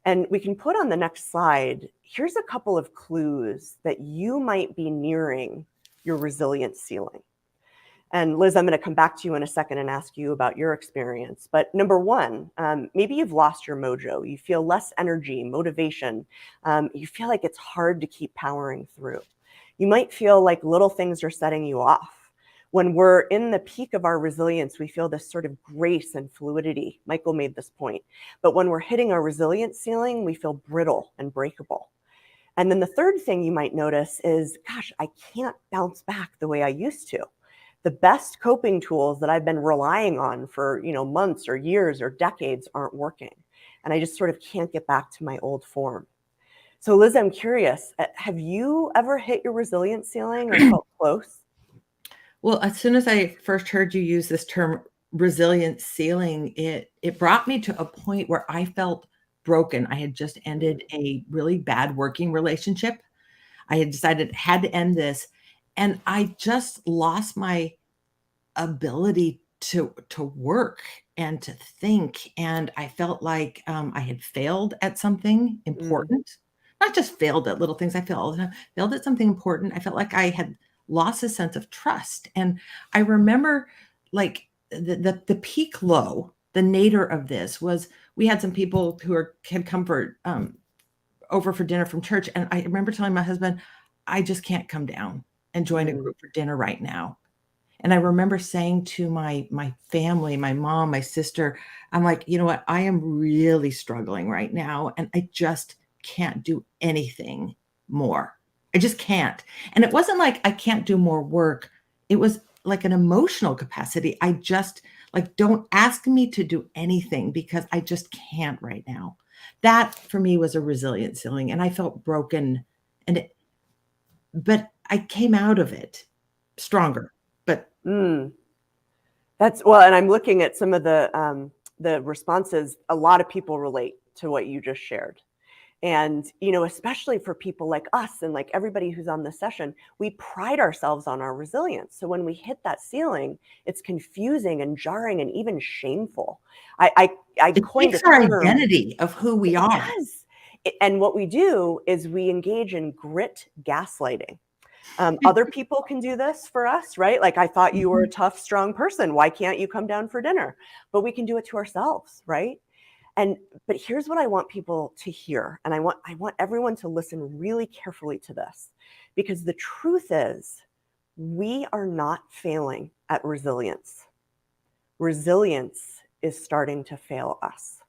And we can put on the next slide, here's a couple of clues that you might be nearing your resilience ceiling. And Liz, I'm going to come back to you in a second and ask you about your experience. But number one, maybe you've lost your mojo. You feel less energy, motivation. You feel like it's hard to keep powering through. You might feel like little things are setting you off. When we're in the peak of our resilience, we feel this sort of grace and fluidity. Michael made this point. But when we're hitting our resilience ceiling, we feel brittle and breakable. And then the third thing you might notice is, gosh, I can't bounce back the way I used to. The best coping tools that I've been relying on for, months or years or decades aren't working. And I just sort of can't get back to my old form. So Liz, I'm curious, have you ever hit your resilience ceiling or felt close?
Well, as soon as I first heard you use this term resilience ceiling, it brought me to a point where I felt broken. I had just ended a really bad working relationship. I had decided I had to end this. And I just lost my ability to work and to think. And I felt like I had failed at something important, not just failed at little things. I failed at something important. I felt like I had lost a sense of trust. And I remember like the peak low, the nadir of this was we had some people who had come over for dinner from church. And I remember telling my husband, I just can't come down and join a group for dinner right now. And I remember saying to my family, my mom, my sister, I'm like, you know what? I am really struggling right now. And I just can't do anything more. I just can't. And it wasn't like I can't do more work. It was like an emotional capacity. I just don't ask me to do anything because I just can't right now. That for me was a resilience ceiling. And I felt broken. But I came out of it stronger. But
that's well, and I'm looking at some of the responses. A lot of people relate to what you just shared. And, especially for people like us and like everybody who's on this session, we pride ourselves on our resilience. So when we hit that ceiling, it's confusing and jarring and even shameful. I coined
takes
a term.
Our identity of who we are.
It does. And what we do is we engage in grit gaslighting. Other people can do this for us, right? Like, I thought you were a tough, strong person. Why can't you come down for dinner? But we can do it to ourselves, right? But here's what I want people to hear. And I want everyone to listen really carefully to this, because the truth is we are not failing at resilience. Resilience is starting to fail us.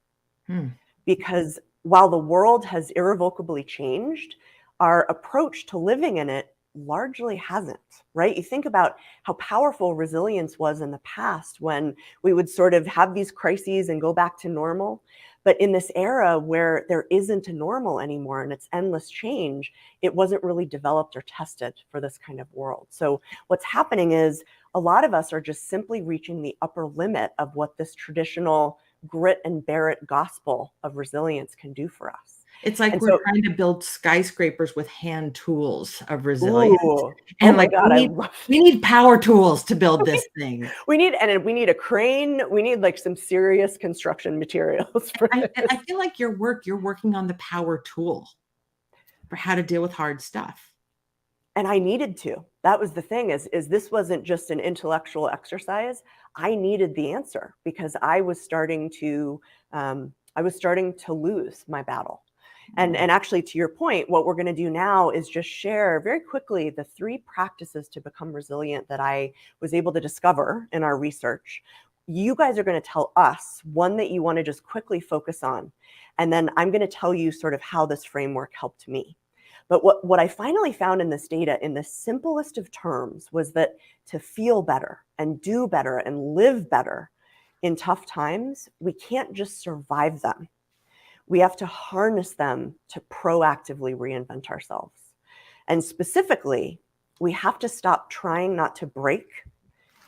Because while the world has irrevocably changed, our approach to living in it largely hasn't, right? You think about how powerful resilience was in the past when we would sort of have these crises and go back to normal. But in this era where there isn't a normal anymore and it's endless change, it wasn't really developed or tested for this kind of world. So what's happening is a lot of us are just simply reaching the upper limit of what this traditional grit and bear it gospel of resilience can do for us.
It's like
And
we're
so,
trying to build skyscrapers with hand tools of resilience.
ooh,
And
oh my
like
God,
we need power tools to build this thing.
we need a crane. We need like some serious construction materials for
And
this.
I feel like you're working on the power tool for how to deal with hard stuff.
And I needed to. That was the thing is this wasn't just an intellectual exercise. I needed the answer because I was starting to lose my battle. And actually, to your point, what we're going to do now is just share very quickly the 3 practices to become resilient that I was able to discover in our research. You guys are going to tell us one that you want to just quickly focus on. And then I'm going to tell you sort of how this framework helped me. But what I finally found in this data in the simplest of terms was that to feel better and do better and live better in tough times, we can't just survive them. We have to harness them to proactively reinvent ourselves. And specifically, we have to stop trying not to break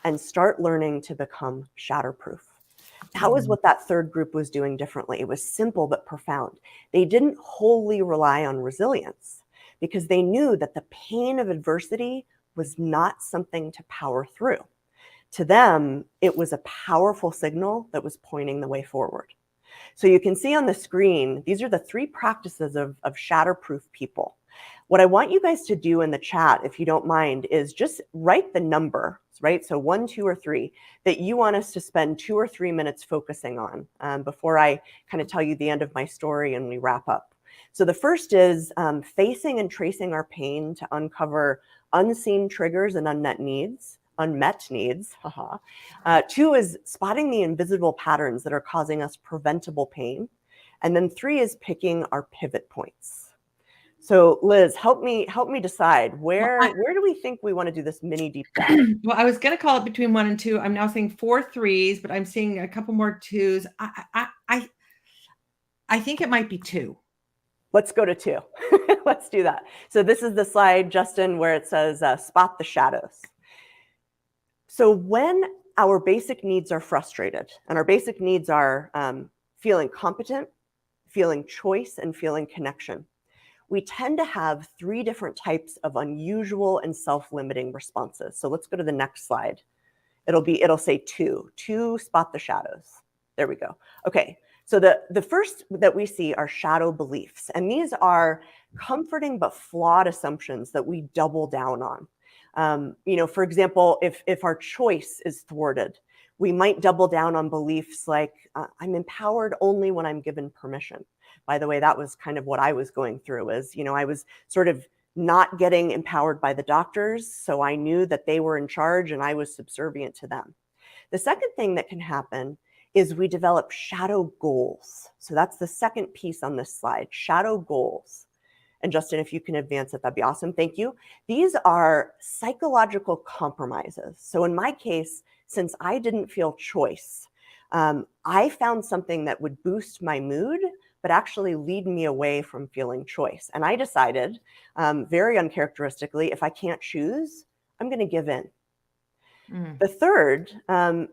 and start learning to become shatterproof. That was what that third group was doing differently. It was simple but profound. They didn't wholly rely on resilience because they knew that the pain of adversity was not something to power through. To them, it was a powerful signal that was pointing the way forward. So you can see on the screen, these are the 3 practices of shatterproof people. What I want you guys to do in the chat, if you don't mind, is just write the number, right? So 1, 2, or 3 that you want us to spend 2 or 3 minutes focusing on before I kind of tell you the end of my story and we wrap up. So the first is facing and tracing our pain to uncover unseen triggers and unmet needs. 2 is spotting the invisible patterns that are causing us preventable pain. And then 3 is picking our pivot points. So Liz, help me decide where do we think we want to do this mini deep dive?
Well, I was going to call it between 1 and 2. I'm now seeing 4 3s, but I'm seeing a couple more 2s. I think it might be 2.
Let's go to 2. Let's do that. So this is the slide, Justin, where it says spot the shadows. So when our basic needs are frustrated, and our basic needs are feeling competent, feeling choice, and feeling connection, we tend to have 3 different types of unusual and self-limiting responses. So let's go to the next slide. It'll say 2. 2 spot the shadows. There we go. Okay. So the first that we see are shadow beliefs. And these are comforting but flawed assumptions that we double down on. For example, if our choice is thwarted, we might double down on beliefs like, I'm empowered only when I'm given permission. By the way, that was kind of what I was going through is, I was sort of not getting empowered by the doctors. So I knew that they were in charge and I was subservient to them. The second thing that can happen is we develop shadow goals. So that's the second piece on this slide, shadow goals. And Justin, if you can advance it, that'd be awesome. Thank you. These are psychological compromises. So in my case, since I didn't feel choice, I found something that would boost my mood, but actually lead me away from feeling choice. And I decided, very uncharacteristically, if I can't choose, I'm going to give in. The third,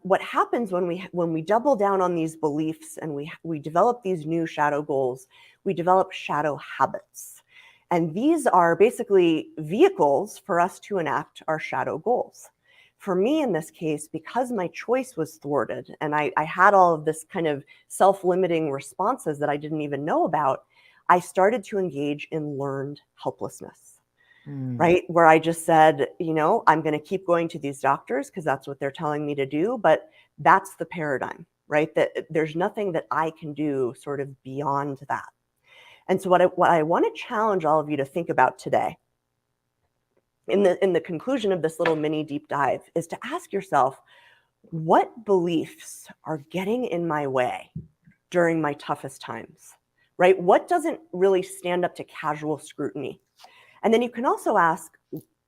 what happens when we double down on these beliefs and we develop these new shadow goals, we develop shadow habits. And these are basically vehicles for us to enact our shadow goals. For me, in this case, because my choice was thwarted and I had all of this kind of self-limiting responses that I didn't even know about, I started to engage in learned helplessness. Right? Where I just said, I'm going to keep going to these doctors because that's what they're telling me to do. But that's the paradigm, right? That there's nothing that I can do sort of beyond that. And so what I want to challenge all of you to think about today in the conclusion of this little mini deep dive is to ask yourself, what beliefs are getting in my way during my toughest times, right? What doesn't really stand up to casual scrutiny? And then you can also ask,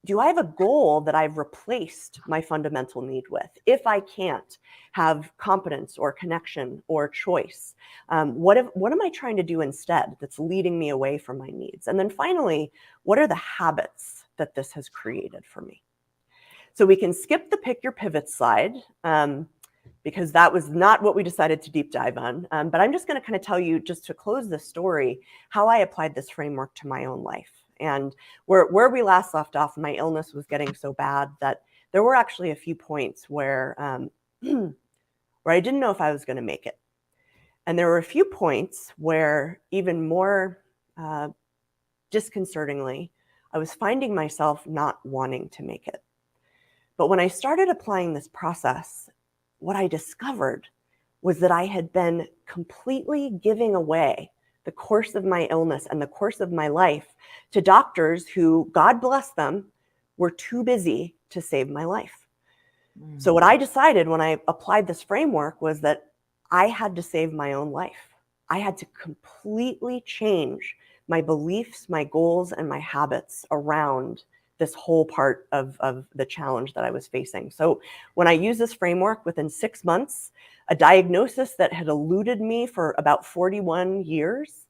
do I have a goal that I've replaced my fundamental need with? If I can't have competence or connection or choice, what am I trying to do instead that's leading me away from my needs? And then finally, what are the habits that this has created for me? So we can skip the pick your pivot slide. because that was not what we decided to deep dive on. But I'm just going to kind of tell you, just to close the story, how I applied this framework to my own life. And where we last left off, my illness was getting so bad that there were actually a few points where where I didn't know if I was going to make it. And there were a few points where, even more disconcertingly, I was finding myself not wanting to make it. But when I started applying this process, what I discovered was that I had been completely giving away the course of my illness and the course of my life to doctors who, God bless them, were too busy to save my life. So what I decided when I applied this framework was that I had to save my own life. I had to completely change my beliefs, my goals, and my habits around this whole part of the challenge that I was facing. So when I used this framework, within 6 months, a diagnosis that had eluded me for about 41 years,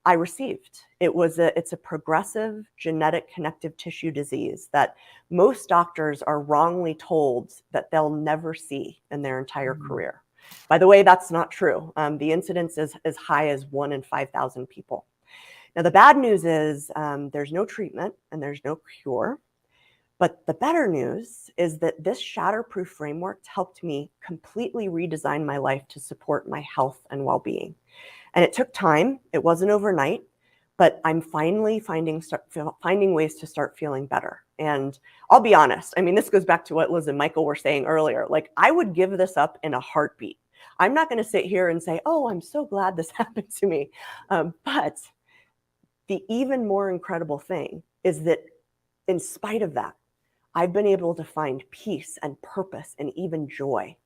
I received. It's a progressive genetic connective tissue disease that most doctors are wrongly told that they'll never see in their entire career. By the way, that's not true. The incidence is as high as 1 in 5,000 people. Now, the bad news is there's no treatment and there's no cure. But the better news is that this Shatterproof framework helped me completely redesign my life to support my health and well-being. And it took time. It wasn't overnight, but I'm finally finding ways to start feeling better. And I'll be honest, I mean, this goes back to what Liz and Michael were saying earlier. Like, I would give this up in a heartbeat. I'm not going to sit here and say, oh, I'm so glad this happened to me. But the even more incredible thing is that in spite of that, I've been able to find peace and purpose and even joy,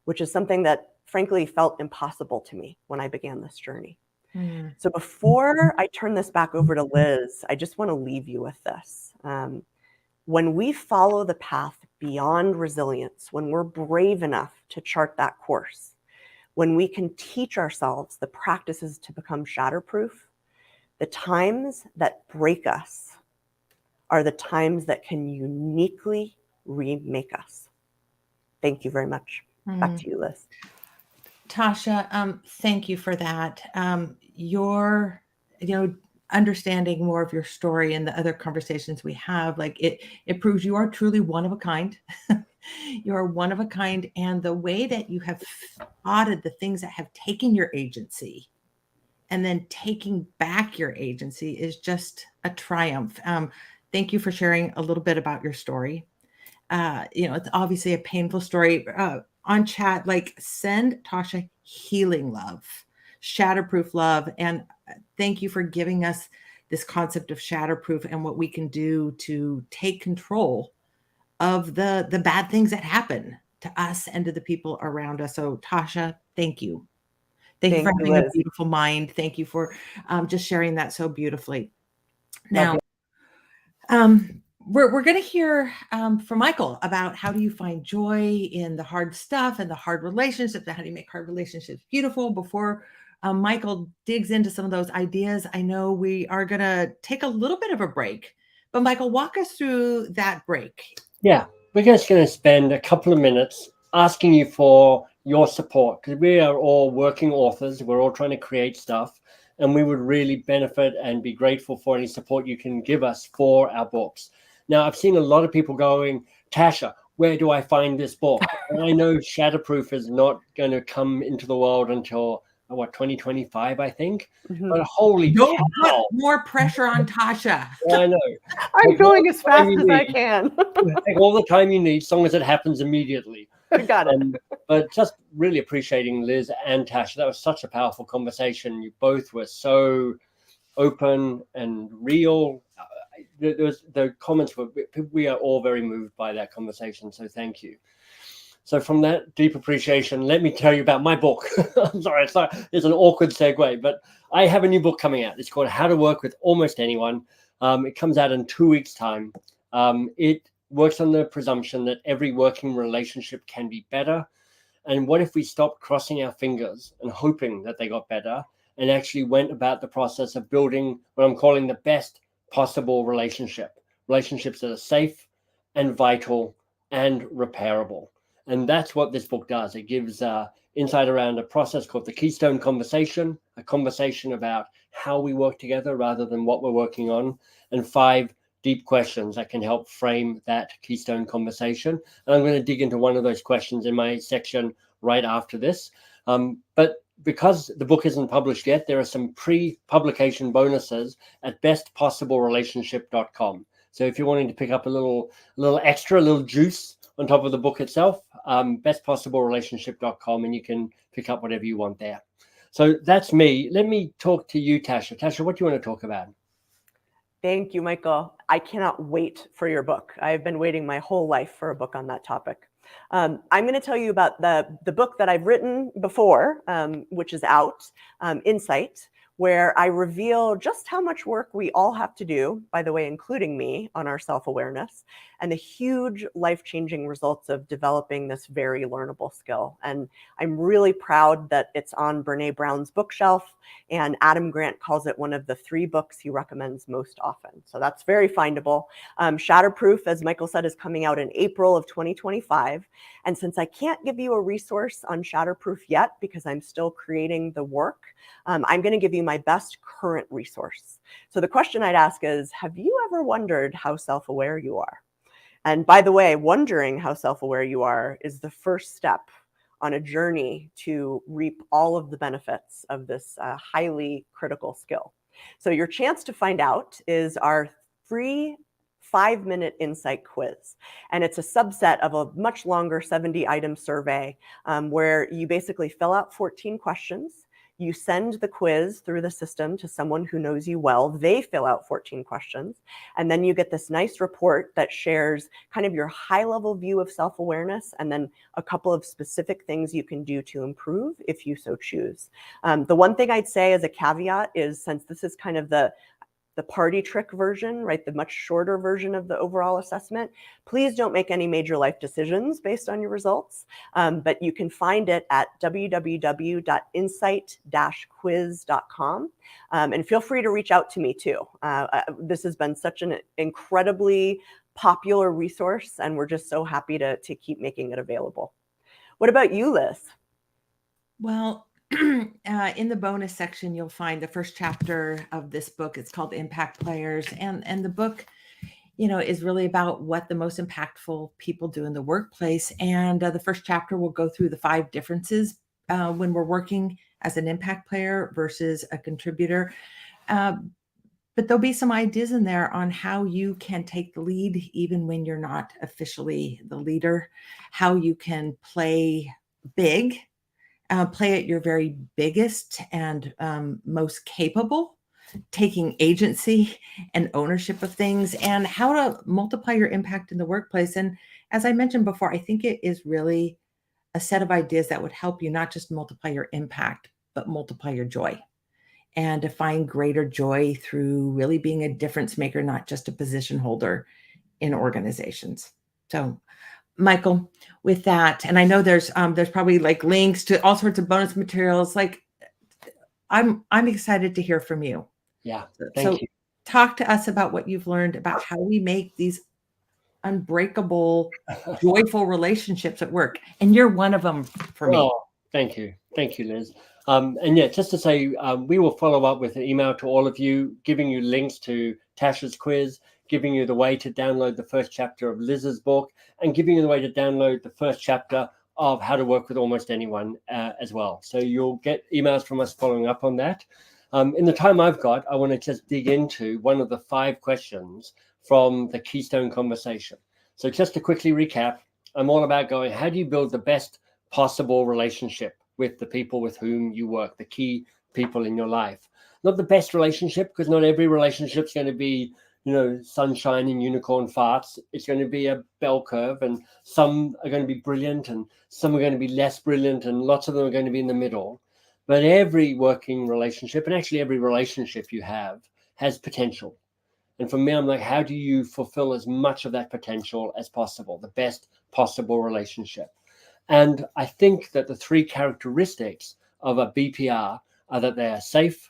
which is something that frankly felt impossible to me when I began this journey. So before I turn this back over to Liz, I just want to leave you with this. When we follow the path beyond resilience, when we're brave enough to chart that course, when we can teach ourselves the practices to become shatterproof, the times that break us are the times that can uniquely remake us. Thank you very much. Back to you, Liz.
Tasha, thank you for that. Your, understanding more of your story and the other conversations we have, like it proves you are truly one of a kind. You are one of a kind. And the way that you have spotted the things that have taken your agency and then taking back your agency is just a triumph. Thank you for sharing a little bit about your story. It's obviously a painful story. On chat, like, send Tasha healing love, shatterproof love. And thank you for giving us this concept of shatterproof and what we can do to take control of the bad things that happen to us and to the people around us. So Tasha, thank you. Thank you for having a beautiful mind. Thank you for just sharing that so beautifully. Now, we're going to hear from Michael about how do you find joy in the hard stuff and the hard relationships, and how do you make hard relationships beautiful. Before Michael digs into some of those ideas, I know we are going to take a little bit of a break. But Michael, walk us through that break.
Yeah, we're just going to spend a couple of minutes asking you for your support, because we are all working authors. We're all trying to create stuff, and we would really benefit and be grateful for any support you can give us for our books. Now, I've seen a lot of people going, Tasha, where do I find this book? And I know Shatterproof is not going to come into the world until, 2025, I think. But holy
Don't
cow.
put more pressure on Tasha.
I know.
I'm going as fast as I can.
Take all the time you need, as long as it happens immediately.
Got it.
But just really appreciating Liz and Tasha. That was such a powerful conversation. You both were so open and real. The comments were, we are all very moved by that conversation. So thank you. So from that deep appreciation, let me tell you about my book. I'm sorry, it's an awkward segue, but I have a new book coming out. It's called How to Work with Almost Anyone. It comes out in 2 weeks' time. It works on the presumption that every working relationship can be better. And what if we stopped crossing our fingers and hoping that they got better and actually went about the process of building what I'm calling the best possible relationships that are safe and vital and repairable. And that's what this book does. It gives insight around a process called the Keystone Conversation, a conversation about how we work together rather than what we're working on, and 5 deep questions that can help frame that Keystone Conversation. And I'm going to dig into one of those questions in my section right after this. But because the book isn't published yet, there are some pre-publication bonuses at bestpossiblerelationship.com. So if you're wanting to pick up a little extra, a little juice on top of the book itself, bestpossiblerelationship.com, and you can pick up whatever you want there. So that's me. Let me talk to you, Tasha. Tasha, what do you want to talk about?
Thank you, Michael. I cannot wait for your book. I've been waiting my whole life for a book on that topic. I'm going to tell you about the book that I've written before, which is out, Insight, where I reveal just how much work we all have to do, by the way, including me, on our self-awareness, and the huge life-changing results of developing this very learnable skill. And I'm really proud that it's on Brene Brown's bookshelf, and Adam Grant calls it one of the 3 books he recommends most often. So that's very findable. Shatterproof, as Michael said, is coming out in April of 2025. And since I can't give you a resource on Shatterproof yet, because I'm still creating the work, I'm going to give you my best current resource. So the question I'd ask is, have you ever wondered how self-aware you are? And by the way, wondering how self-aware you are is the first step on a journey to reap all of the benefits of this highly critical skill. So your chance to find out is our free 5-minute insight quiz. And it's a subset of a much longer 70-item survey where you basically fill out 14 questions. You send the quiz through the system to someone who knows you well. They fill out 14 questions. And then you get this nice report that shares kind of your high-level view of self-awareness and then a couple of specific things you can do to improve if you so choose. The one thing I'd say as a caveat is, since this is kind of the party trick version, right, the much shorter version of the overall assessment, please don't make any major life decisions based on your results. But you can find it at www.insight-quiz.com. And feel free to reach out to me too. This has been such an incredibly popular resource, and we're just so happy to keep making it available. What about you, Liz?
Well, in the bonus section, you'll find the first chapter of this book. It's called Impact Players. And the book, is really about what the most impactful people do in the workplace. And the first chapter will go through the 5 differences when we're working as an impact player versus a contributor. But there'll be some ideas in there on how you can take the lead even when you're not officially the leader, how you can play big, play at your very biggest and most capable, taking agency and ownership of things, and how to multiply your impact in the workplace. And as I mentioned before, I think it is really a set of ideas that would help you not just multiply your impact, but multiply your joy, and to find greater joy through really being a difference maker, not just a position holder in organizations. So Michael, with that, and I know there's probably like links to all sorts of bonus materials. Like, I'm excited to hear from you.
Yeah, thank you.
Talk to us about what you've learned about how we make these unbreakable, joyful relationships at work, and you're one of them for me.
Thank you, Liz. And yeah, just to say, we will follow up with an email to all of you, giving you links to Tasha's quiz, giving you the way to download the first chapter of Liz's book, and giving you the way to download the first chapter of How to Work with Almost Anyone as well. So you'll get emails from us following up on that. In the time I've got, I want to just dig into one of the 5 questions from the Keystone Conversation. So just to quickly recap, I'm all about going, how do you build the best possible relationship with the people with whom you work, the key people in your life? Not the best relationship, because not every relationship is going to be sunshine and unicorn farts. It's going to be a bell curve, and some are going to be brilliant and some are going to be less brilliant, and lots of them are going to be in the middle. But every working relationship, and actually every relationship you have, has potential. And for me, I'm like, how do you fulfill as much of that potential as possible, the best possible relationship? And I think that the 3 characteristics of a BPR are that they are safe,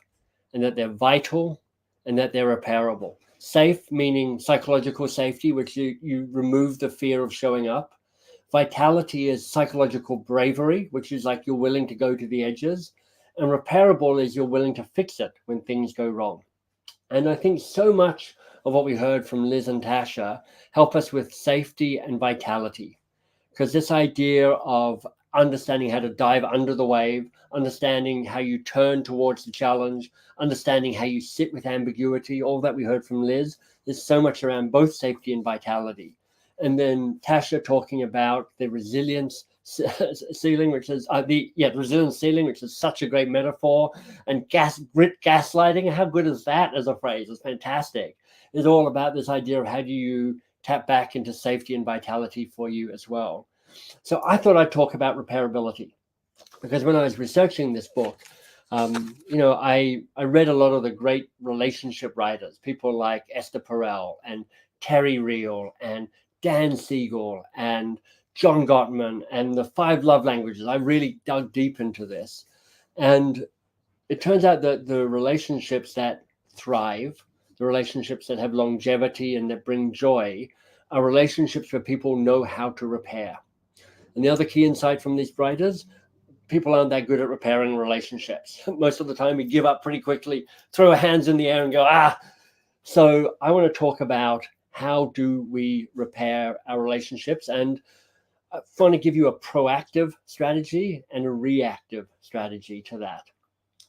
and that they're vital, and that they're repairable. Safe meaning psychological safety, which you remove the fear of showing up. Vitality is psychological bravery, which is like you're willing to go to the edges. And repairable is you're willing to fix it when things go wrong. And I think so much of what we heard from Liz and Tasha help us with safety and vitality. Because this idea of understanding how to dive under the wave, understanding how you turn towards the challenge, understanding how you sit with ambiguity, all that we heard from Liz, there's so much around both safety and vitality. And then Tasha talking about the resilience ceiling, which is the resilience ceiling, which is such a great metaphor, and grit gaslighting. How good is that as a phrase? It's fantastic. It's all about this idea of how do you tap back into safety and vitality for you as well. So I thought I'd talk about repairability, because when I was researching this book, I read a lot of the great relationship writers, people like Esther Perel and Terry Real and Dan Siegel and John Gottman and the 5 love languages. I really dug deep into this. And it turns out that the relationships that thrive, the relationships that have longevity and that bring joy, are relationships where people know how to repair. And the other key insight from these writers, people aren't that good at repairing relationships. Most of the time we give up pretty quickly, throw our hands in the air and go, So I want to talk about how do we repair our relationships, and I want to give you a proactive strategy and a reactive strategy to that.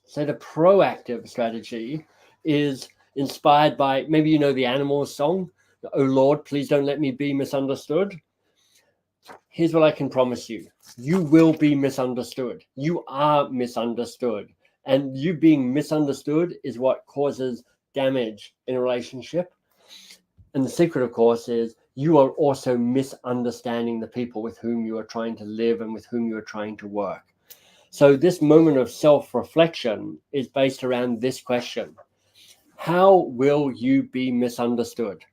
So the proactive strategy is inspired by, maybe you know the Animals song, "Oh Lord, please don't let me be misunderstood." Here's what I can promise you. You will be misunderstood. You are misunderstood. And you being misunderstood is what causes damage in a relationship. And the secret, of course, is you are also misunderstanding the people with whom you are trying to live and with whom you are trying to work. So this moment of self-reflection is based around this question: how will you be misunderstood?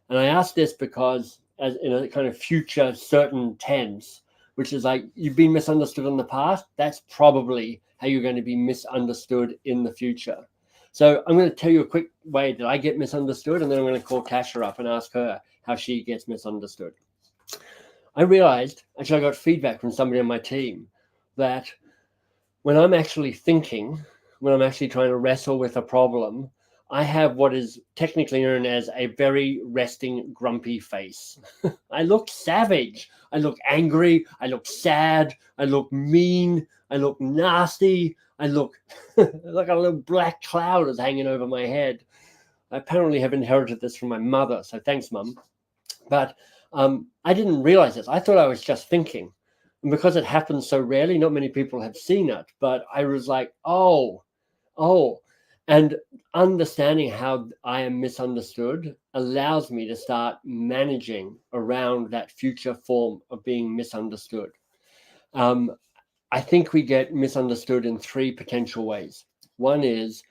And I ask this because, as in a kind of future certain tense, which is like you've been misunderstood in the past, that's probably how you're going to be misunderstood in the future. So I'm going to tell you a quick way that I get misunderstood, and then I'm going to call Tasha up and ask her how she gets misunderstood. I realized, actually I got feedback from somebody on my team, that when I'm actually thinking, when I'm actually trying to wrestle with a problem, I have what is technically known as a very resting, grumpy face. I look savage. I look angry. I look sad. I look mean. I look nasty. I look like a little black cloud is hanging over my head. I apparently have inherited this from my mother, so thanks, Mum. But I didn't realize this. I thought I was just thinking. And because it happens so rarely, not many people have seen it. But I was like, oh. And understanding how I am misunderstood allows me to start managing around that future form of being misunderstood. I think we get misunderstood in 3 potential ways. One is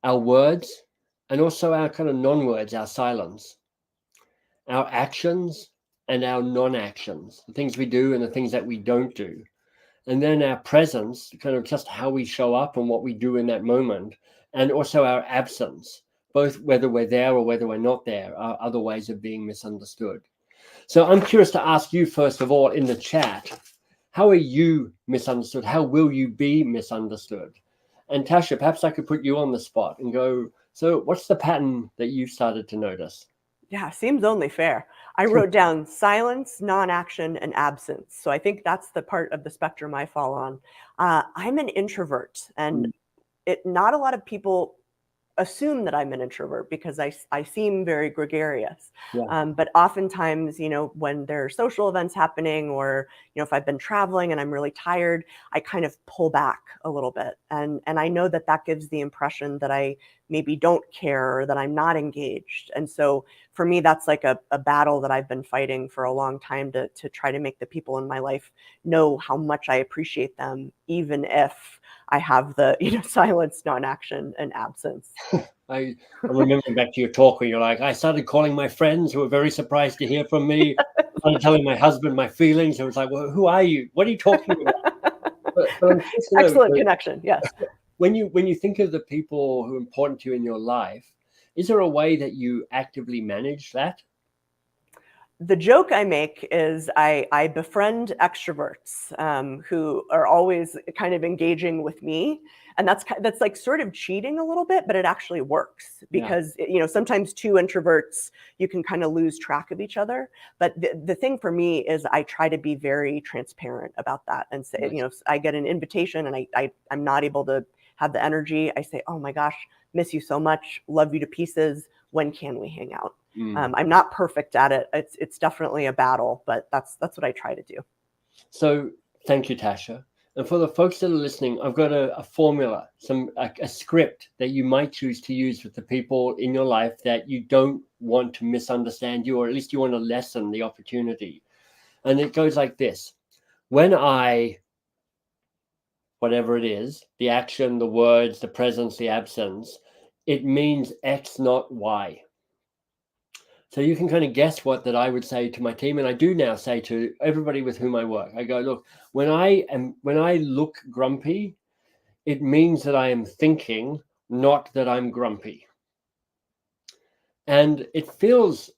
our words, and also our kind of non-words, our silence, our actions and our non-actions, the things we do and the things that we don't do. And then our presence, kind of just how we show up and what we do in that moment, and also our absence, both whether we're there or whether we're not there, are other ways of being misunderstood. So I'm curious to ask you, first of all, in the chat, how are you misunderstood? How will you be misunderstood? And Tasha, perhaps I could put you on the spot and go, so what's the pattern that you've started to notice?
Yeah, seems only fair. I wrote down silence, non-action, and absence. So I think that's the part of the spectrum I fall on. I'm an introvert, and not a lot of people assume that I'm an introvert because I seem very gregarious.
Yeah.
But oftentimes, when there are social events happening, or, if I've been traveling and I'm really tired, I kind of pull back a little bit. And I know that gives the impression that I maybe don't care or that I'm not engaged. And so for me, that's like a battle that I've been fighting for a long time to try to make the people in my life know how much I appreciate them, even if I have the silence, non-action, and absence.
I'm remembering back to your talk where you're like, I started calling my friends who were very surprised to hear from me. I started telling my husband my feelings. I was like, well, who are you? What are you talking about? But
Excellent connection. Yes.
When you think of the people who are important to you in your life, is there a way that you actively manage that?
The joke I make is I befriend extroverts who are always kind of engaging with me, and that's like sort of cheating a little bit, but it actually works because sometimes two introverts, you can kind of lose track of each other. But the thing for me is I try to be very transparent about that and say,
Nice.
if I get an invitation and I'm not able to have the energy, I say, oh my gosh, miss you so much, love you to pieces. When can we hang out? I'm not perfect at it. It's definitely a battle, but that's what I try to do.
So thank you, Tasha. And for the folks that are listening, I've got a formula, a script that you might choose to use with the people in your life that you don't want to misunderstand you, or at least you want to lessen the opportunity. And it goes like this. When whatever it is, the action, the words, the presence, the absence, it means X, not Y. So you can kind of guess that I would say to my team, and I do now say to everybody with whom I work. I go, look, when I look grumpy, it means that I am thinking, not that I'm grumpy. And it feels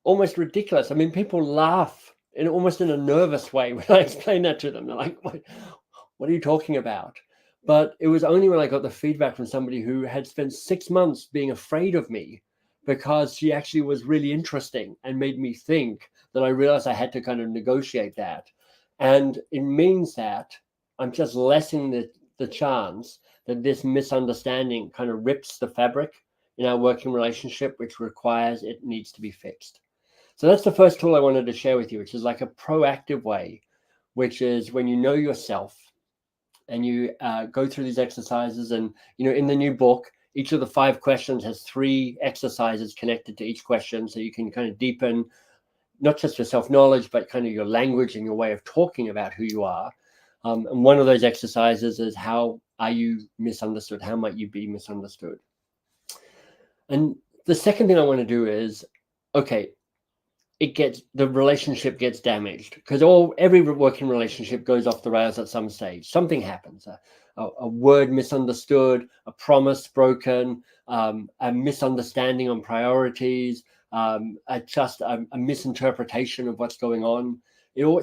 almost ridiculous. I mean, people laugh almost in a nervous way when I explain that to them. They're like, what are you talking about? But it was only when I got the feedback from somebody who had spent 6 months being afraid of me, because she actually was really interesting and made me think, that I realized I had to kind of negotiate that. And it means that I'm just lessening the chance that this misunderstanding kind of rips the fabric in our working relationship, which requires it needs to be fixed. So that's the first tool I wanted to share with you, which is like a proactive way, which is when you know yourself and you go through these exercises. And, in the new book, each of the 5 questions has 3 exercises connected to each question. So you can kind of deepen not just your self-knowledge, but kind of your language and your way of talking about who you are. And one of those exercises is, how are you misunderstood? How might you be misunderstood? And the second thing I want to do is, okay, the relationship gets damaged, because every working relationship goes off the rails at some stage. Something happens, a word misunderstood, a promise broken, a misunderstanding on priorities, a misinterpretation of what's going on.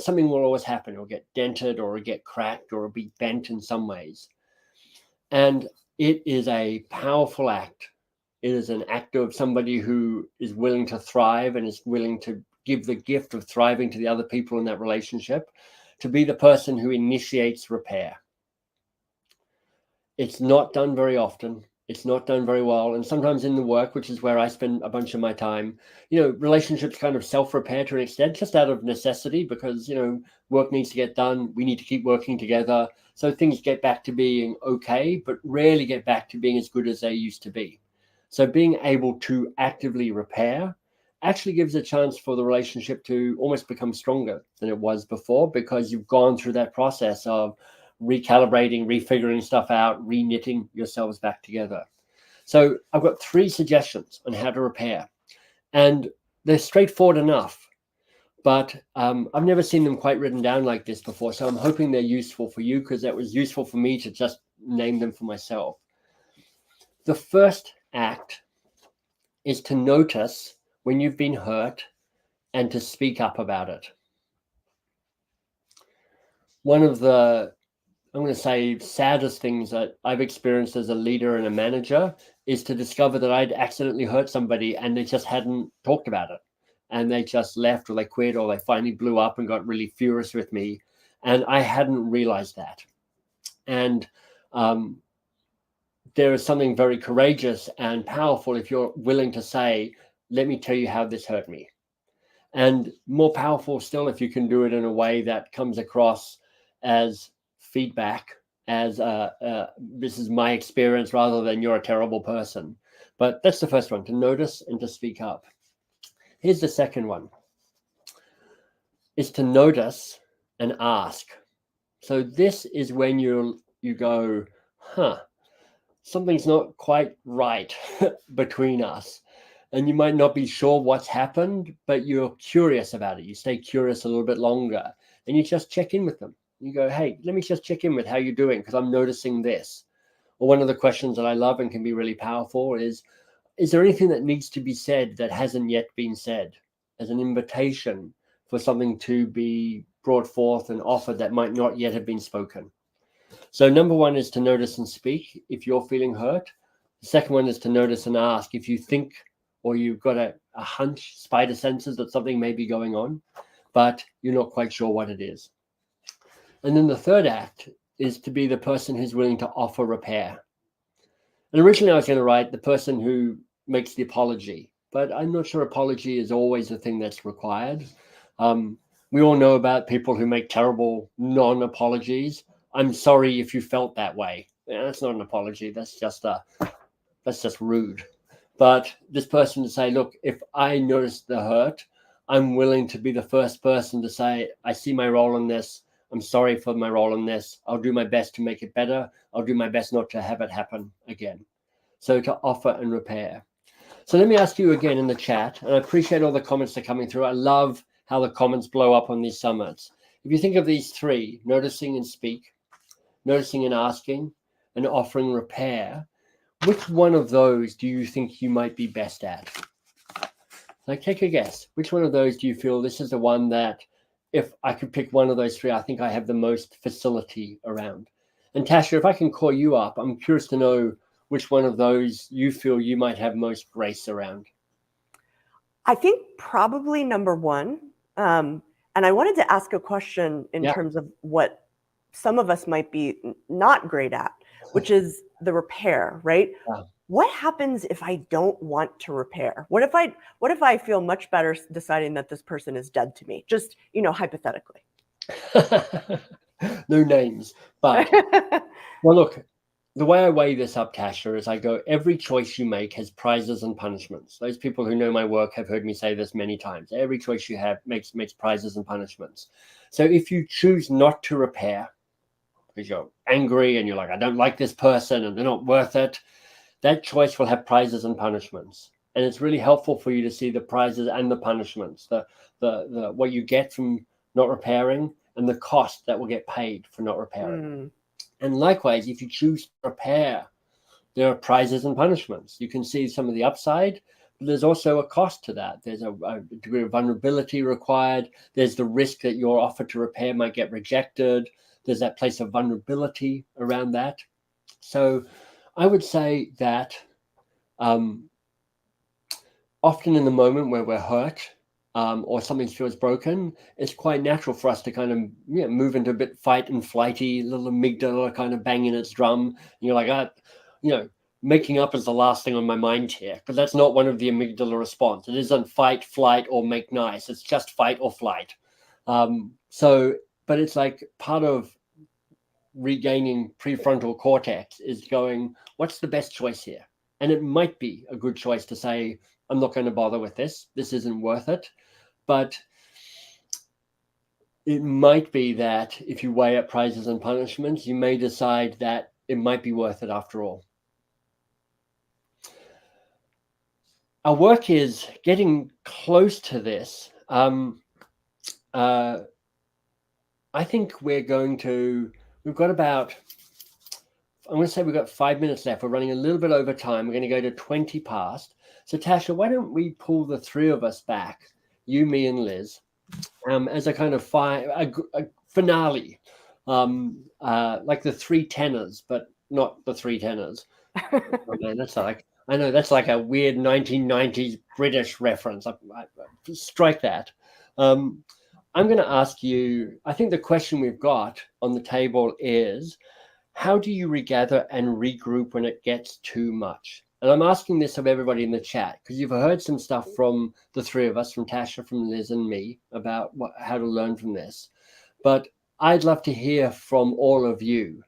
Something will always happen. It'll get dented, or it'll get cracked, or it'll be bent in some ways. And it is a powerful act. It is an act of somebody who is willing to thrive and is willing to give the gift of thriving to the other people in that relationship, to be the person who initiates repair. It's not done very often. It's not done very well. And sometimes in the work, which is where I spend a bunch of my time, relationships kind of self-repair to an extent, just out of necessity, because, work needs to get done. We need to keep working together. So things get back to being okay, but rarely get back to being as good as they used to be. So being able to actively repair actually gives a chance for the relationship to almost become stronger than it was before, because you've gone through that process of recalibrating, refiguring stuff out, re-knitting yourselves back together. So I've got 3 suggestions on how to repair, and they're straightforward enough, but I've never seen them quite written down like this before. So I'm hoping they're useful for you, because that was useful for me to just name them for myself. The first act is to notice when you've been hurt and to speak up about it. One of the, I'm going to say, saddest things that I've experienced as a leader and a manager is to discover that I'd accidentally hurt somebody and they just hadn't talked about it. And they just left, or they quit, or they finally blew up and got really furious with me. And I hadn't realized that. And there is something very courageous and powerful if you're willing to say, let me tell you how this hurt me. And more powerful still if you can do it in a way that comes across as feedback, as this is my experience, rather than you're a terrible person. But that's the first one, to notice and to speak up. Here's the second one, is to notice and ask. So this is when you go, something's not quite right between us. And you might not be sure what's happened, but you're curious about it. You stay curious a little bit longer, and you just check in with them. You go, hey, let me just check in with how you're doing, because I'm noticing this. Or one of the questions that I love and can be really powerful is there anything that needs to be said that hasn't yet been said? as an invitation for something to be brought forth and offered that might not yet have been spoken. So number one is to notice and speak if you're feeling hurt. The second one is to notice and ask if you think or you've got a hunch, spider senses that something may be going on, but you're not quite sure what it is. And then the third act is to be the person who's willing to offer repair. And originally I was going to write the person who makes the apology, but I'm not sure apology is always the thing that's required. We all know about people who make terrible non-apologies. I'm sorry if you felt that way. Yeah, that's not an apology. That's just rude. But this person to say, look, if I notice the hurt, I'm willing to be the first person to say, I see my role in this. I'm sorry for my role in this. I'll do my best to make it better. I'll do my best not to have it happen again. So to offer and repair. So let me ask you again in the chat, and I appreciate all the comments that are coming through. I love how the comments blow up on these summits. If you think of these three, noticing and speak, noticing and asking, and offering repair, which one of those do you think you might be best at? Like, take a guess. Which one of those do you feel this is the one that if I could pick one of those three, I think I have the most facility around? And Tasha, if I can call you up, I'm curious to know which one of those you feel you might have most grace around.
I think probably number one. And I wanted to ask a question in terms of what some of us might be not great at, which is the repair, right? Yeah. What happens if I don't want to repair? What if I feel much better deciding that this person is dead to me? Just, hypothetically.
No names, but well, look, the way I weigh this up, Tasha, is I go, every choice you make has prizes and punishments. Those people who know my work have heard me say this many times. Every choice you have makes prizes and punishments. So if you choose not to repair because you're angry and you're like, I don't like this person and they're not worth it, that choice will have prizes and punishments. And it's really helpful for you to see the prizes and the punishments, the what you get from not repairing and the cost that will get paid for not repairing. And likewise, if you choose to repair, there are prizes and punishments. You can see some of the upside, but there's also a cost to that. There's a degree of vulnerability required. There's the risk that your offer to repair might get rejected. There's that place of vulnerability around that. So I would say that often in the moment where we're hurt, or something feels broken, it's quite natural for us to kind of move into a bit fight and flighty, little amygdala kind of banging its drum. And you're like, making up is the last thing on my mind here, but that's not one of the amygdala response. It isn't fight, flight, or make nice. It's just fight or flight. But it's like part of regaining prefrontal cortex is going, what's the best choice here? And it might be a good choice to say, I'm not going to bother with this. This isn't worth it. But it might be that if you weigh up prizes and punishments, you may decide that it might be worth it after all. Our work is getting close to this. I think we've got about, I'm going to say we've got 5 minutes left. We're running a little bit over time. We're going to go to 20 past. So Tasha, why don't we pull the three of us back, you, me, and Liz, as a kind of a finale, like the three tenors, but not the three tenors. Oh, man, that's like a weird 1990s British reference. I strike that. I'm going to ask you, I think the question we've got on the table is, how do you regather and regroup when it gets too much? And I'm asking this of everybody in the chat, because you've heard some stuff from the three of us, from Tasha, from Liz, and me, about how to learn from this. But I'd love to hear from all of you.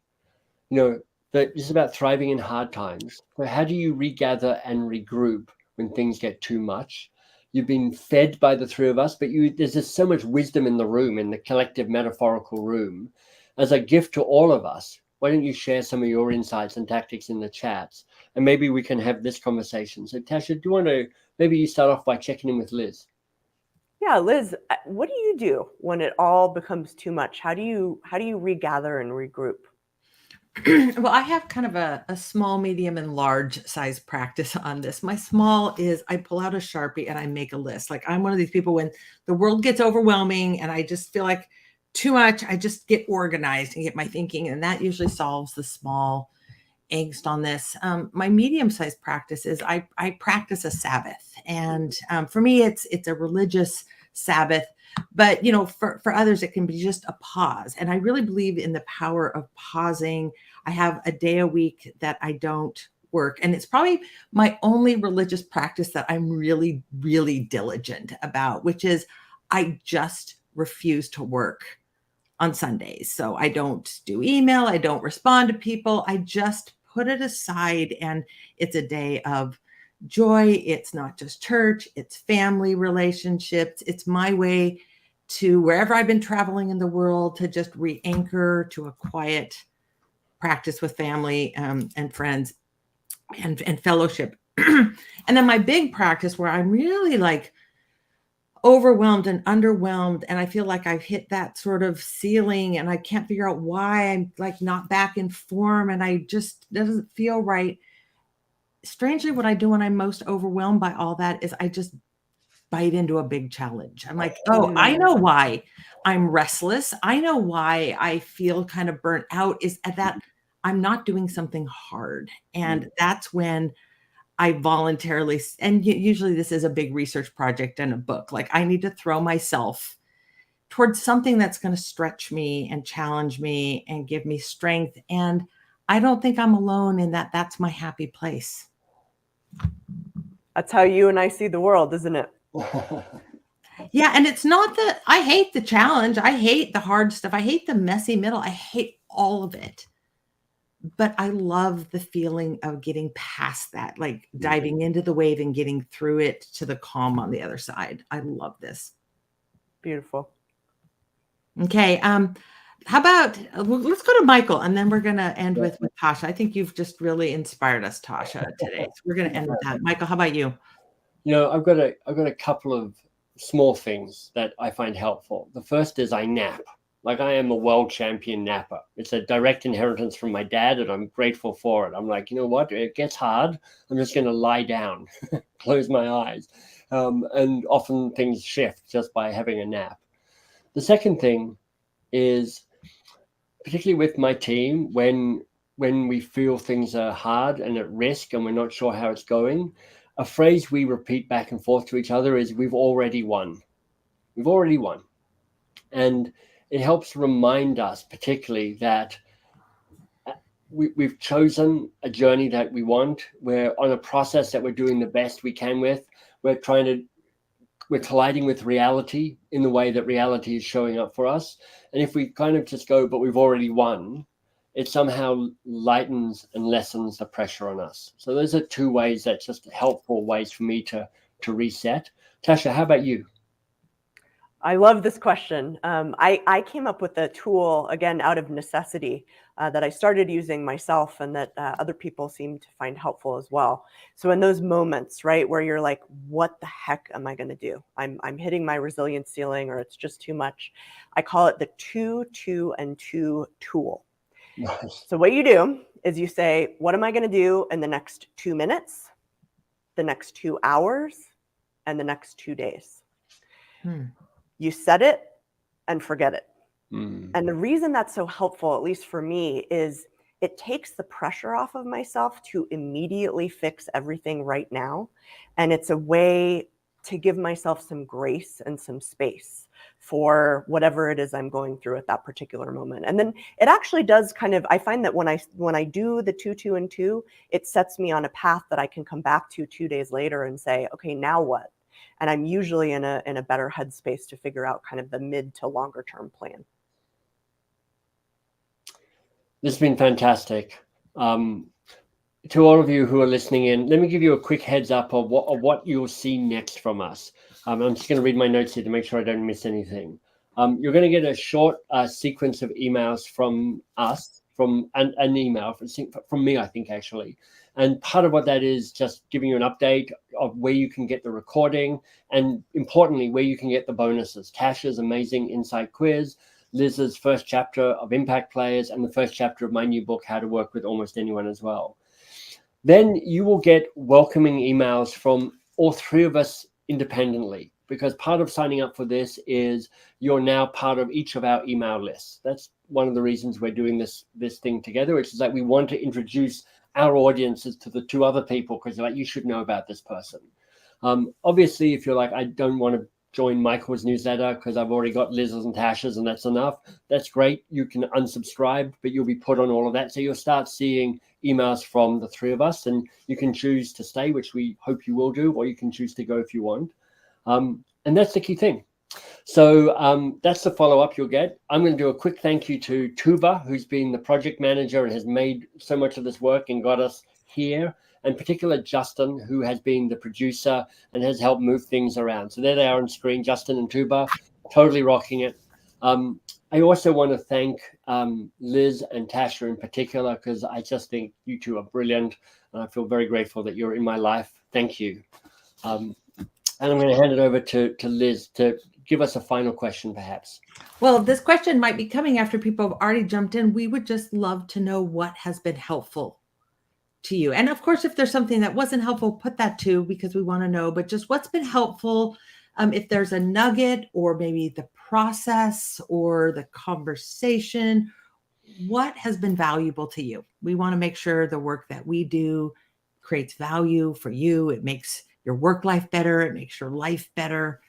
That it's about thriving in hard times. So how do you regather and regroup when things get too much? You've been fed by the three of us, but there's just so much wisdom in the room, in the collective metaphorical room. As a gift to all of us, why don't you share some of your insights and tactics in the chats? And maybe we can have this conversation. So Tasha, do you want to, maybe you start off by checking in with Liz?
Yeah, Liz, what do you do when it all becomes too much? How do you regather and regroup?
Well, I have kind of a small, medium, and large size practice on this. My small is I pull out a Sharpie and I make a list. Like I'm one of these people when the world gets overwhelming and I just feel like too much, I just get organized and get my thinking. And that usually solves the small angst on this. My medium sized practice is I practice a Sabbath. And for me, it's a religious Sabbath. But, you know, for others, it can be just a pause. And I really believe in the power of pausing. I have a day a week that I don't work. And it's probably my only religious practice that I'm really, really diligent about, which is I just refuse to work on Sundays. So I don't do email. I don't respond to people. I just put it aside. And it's a day of joy. It's not just church. It's family relationships. It's my way to wherever I've been traveling in the world to just re-anchor to a quiet practice with family and friends and fellowship. And then my big practice where I'm really like overwhelmed and underwhelmed, and I feel like I've hit that sort of ceiling and I can't figure out why I'm like not back in form and I just doesn't feel right. Strangely, what I do when I'm most overwhelmed by all that is I just bite into a big challenge. I'm like, oh, I know why I'm restless. I know why I feel kind of burnt out is that I'm not doing something hard. And that's when I voluntarily, and usually this is a big research project and a book, like I need to throw myself towards something that's going to stretch me and challenge me and give me strength. And I don't think I'm alone in that. That's my happy place.
That's how you and I see the world, isn't it?
Yeah. And it's not that I hate the challenge. I hate the hard stuff. I hate the messy middle. I hate all of it. But I love the feeling of getting past that, like diving into the wave and getting through it to the calm on the other side. I love this.
Beautiful.
Okay. How about let's go to Michael and then we're going to end with Tasha. I think you've just really inspired us, Tasha, today. So we're going to end with that. Michael, how about you?
You know, I've got a couple of small things that I find helpful. The first is I nap. Like I am a world champion napper. It's a direct inheritance from my dad, and I'm grateful for it. I'm like, you know what? It gets hard. I'm just going to lie down, close my eyes. And often things shift just by having a nap. The second thing is, particularly with my team, when we feel things are hard and at risk and we're not sure how it's going, a phrase we repeat back and forth to each other is, we've already won. We've already won. And it helps remind us particularly that we've chosen a journey that we want. We're on a process that we're doing the best we can with. We're colliding with reality in the way that reality is showing up for us. And if we kind of just go, but we've already won, it somehow lightens and lessens the pressure on us. So those are two ways that's just helpful ways for me to reset. Tasha, how about you?
I love this question. I came up with a tool, again, out of necessity that I started using myself and that other people seem to find helpful as well. So in those moments, right, where you're like, what the heck am I going to do? I'm hitting my resilience ceiling or it's just too much. I call it the 2, 2, and 2 tool.
Nice. So
what you do is you say, what am I going to do in the next 2 minutes, the next 2 hours, and the next 2 days? You set it and forget it. And the reason that's so helpful, at least for me, is it takes the pressure off of myself to immediately fix everything right now. And it's a way to give myself some grace and some space for whatever it is I'm going through at that particular moment. And then it actually does kind of, I find that when I do the 2, 2, and 2, it sets me on a path that I can come back to 2 days later and say, okay, now what? And I'm usually in a better headspace to figure out kind of the mid to longer term plan.
This has been fantastic. To all of you who are listening in, let me give you a quick heads up of what you'll see next from us. I'm just going to read my notes here to make sure I don't miss anything. You're going to get a short sequence of emails from us, from an email from me, I think, actually. And part of what that is just giving you an update of where you can get the recording and, importantly, where you can get the bonuses. Tasha's amazing insight quiz, Liz's first chapter of Impact Players and the first chapter of my new book, How to Work with Almost Anyone as well. Then you will get welcoming emails from all three of us independently, because part of signing up for this is you're now part of each of our email lists. That's one of the reasons we're doing this thing together, which is that we want to introduce our audiences to the two other people, because like, you should know about this person. Obviously, if you're like, I don't want to join Michael's newsletter because I've already got Liz's and Tasha's and that's enough, that's great. You can unsubscribe, but you'll be put on all of that. So you'll start seeing emails from the three of us, and you can choose to stay, which we hope you will do, or you can choose to go if you want. And that's the key thing. So that's the follow-up you'll get. I'm going to do a quick thank you to Tuva, who's been the project manager and has made so much of this work and got us here. And particularly Justin, who has been the producer and has helped move things around. So there they are on screen, Justin and Tuba, totally rocking it. I also want to thank Liz and Tasha in particular, because I just think you two are brilliant. And I feel very grateful that you're in my life. Thank you. And I'm going to hand it over to Liz to give us a final question, perhaps.
Well, this question might be coming after people have already jumped in. We would just love to know what has been helpful to you. And of course, if there's something that wasn't helpful, put that too, because we want to know, but just what's been helpful. If there's a nugget or maybe the process or the conversation, what has been valuable to you? We want to make sure the work that we do creates value for you. It makes your work life better. It makes your life better.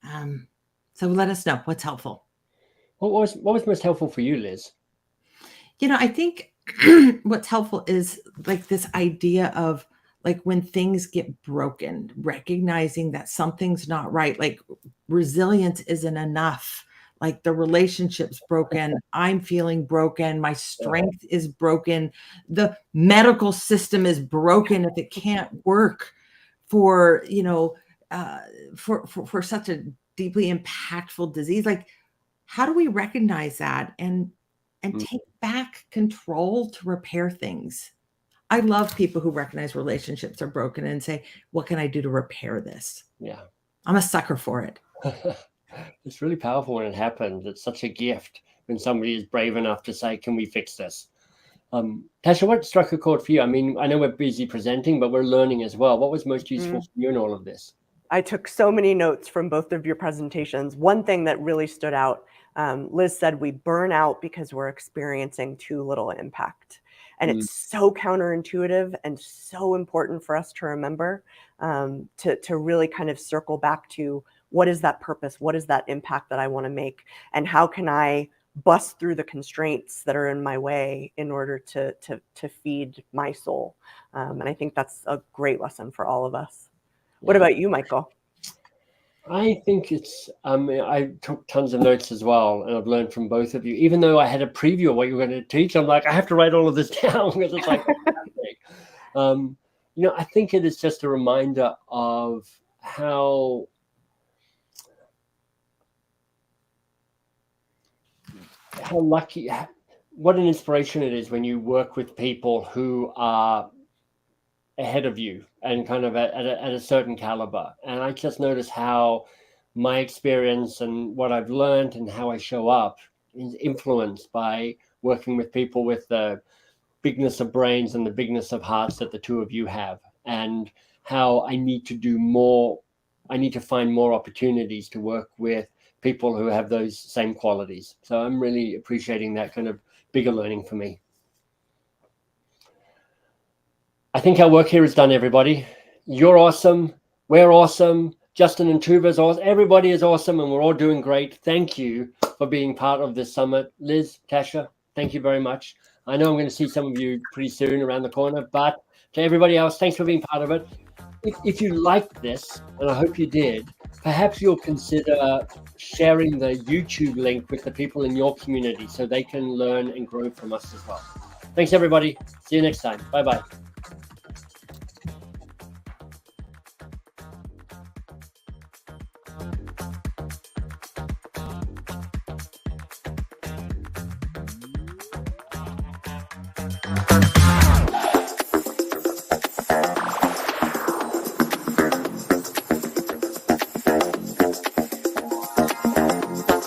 So let us know what's helpful.
What was most helpful for you, Liz?
I think what's helpful is like this idea of like when things get broken, recognizing that something's not right, like resilience isn't enough. Like the relationship's broken. I'm feeling broken. My strength is broken. The medical system is broken if it can't work for, for such a deeply impactful disease. Like, how do we recognize that and take back control to repair things? I love people who recognize relationships are broken and say, what can I do to repair this?
Yeah.
I'm a sucker for it.
It's really powerful when it happens. It's such a gift when somebody is brave enough to say, can we fix this? Tasha, what struck a chord for you? I mean, I know we're busy presenting, but we're learning as well. What was most useful for you in all of this?
I took so many notes from both of your presentations. One thing that really stood out, Liz said we burn out because we're experiencing too little impact. And it's so counterintuitive and so important for us to remember, to really kind of circle back to what is that purpose? What is that impact that I want to make? And how can I bust through the constraints that are in my way in order to feed my soul? And I think that's a great lesson for all of us. What about you, Michael?
I think it's, I took tons of notes as well, and I've learned from both of you. Even though I had a preview of what you were going to teach, I'm like, I have to write all of this down because it's like, I think it is just a reminder of how lucky, what an inspiration it is when you work with people who are ahead of you and kind of at a certain caliber. And I just notice how my experience and what I've learned and how I show up is influenced by working with people with the bigness of brains and the bigness of hearts that the two of you have, and how I need to do more. I need to find more opportunities to work with people who have those same qualities. So I'm really appreciating that kind of bigger learning for me. I think our work here is done, everybody. You're awesome. We're awesome. Justin and Tuva is awesome. Everybody is awesome, and we're all doing great. Thank you for being part of this summit. Liz, Tasha, thank you very much. I know I'm going to see some of you pretty soon around the corner, but to everybody else, thanks for being part of it. If you liked this, and I hope you did, perhaps you'll consider sharing the YouTube link with the people in your community so they can learn and grow from us as well. Thanks, everybody. See you next time. Bye-bye.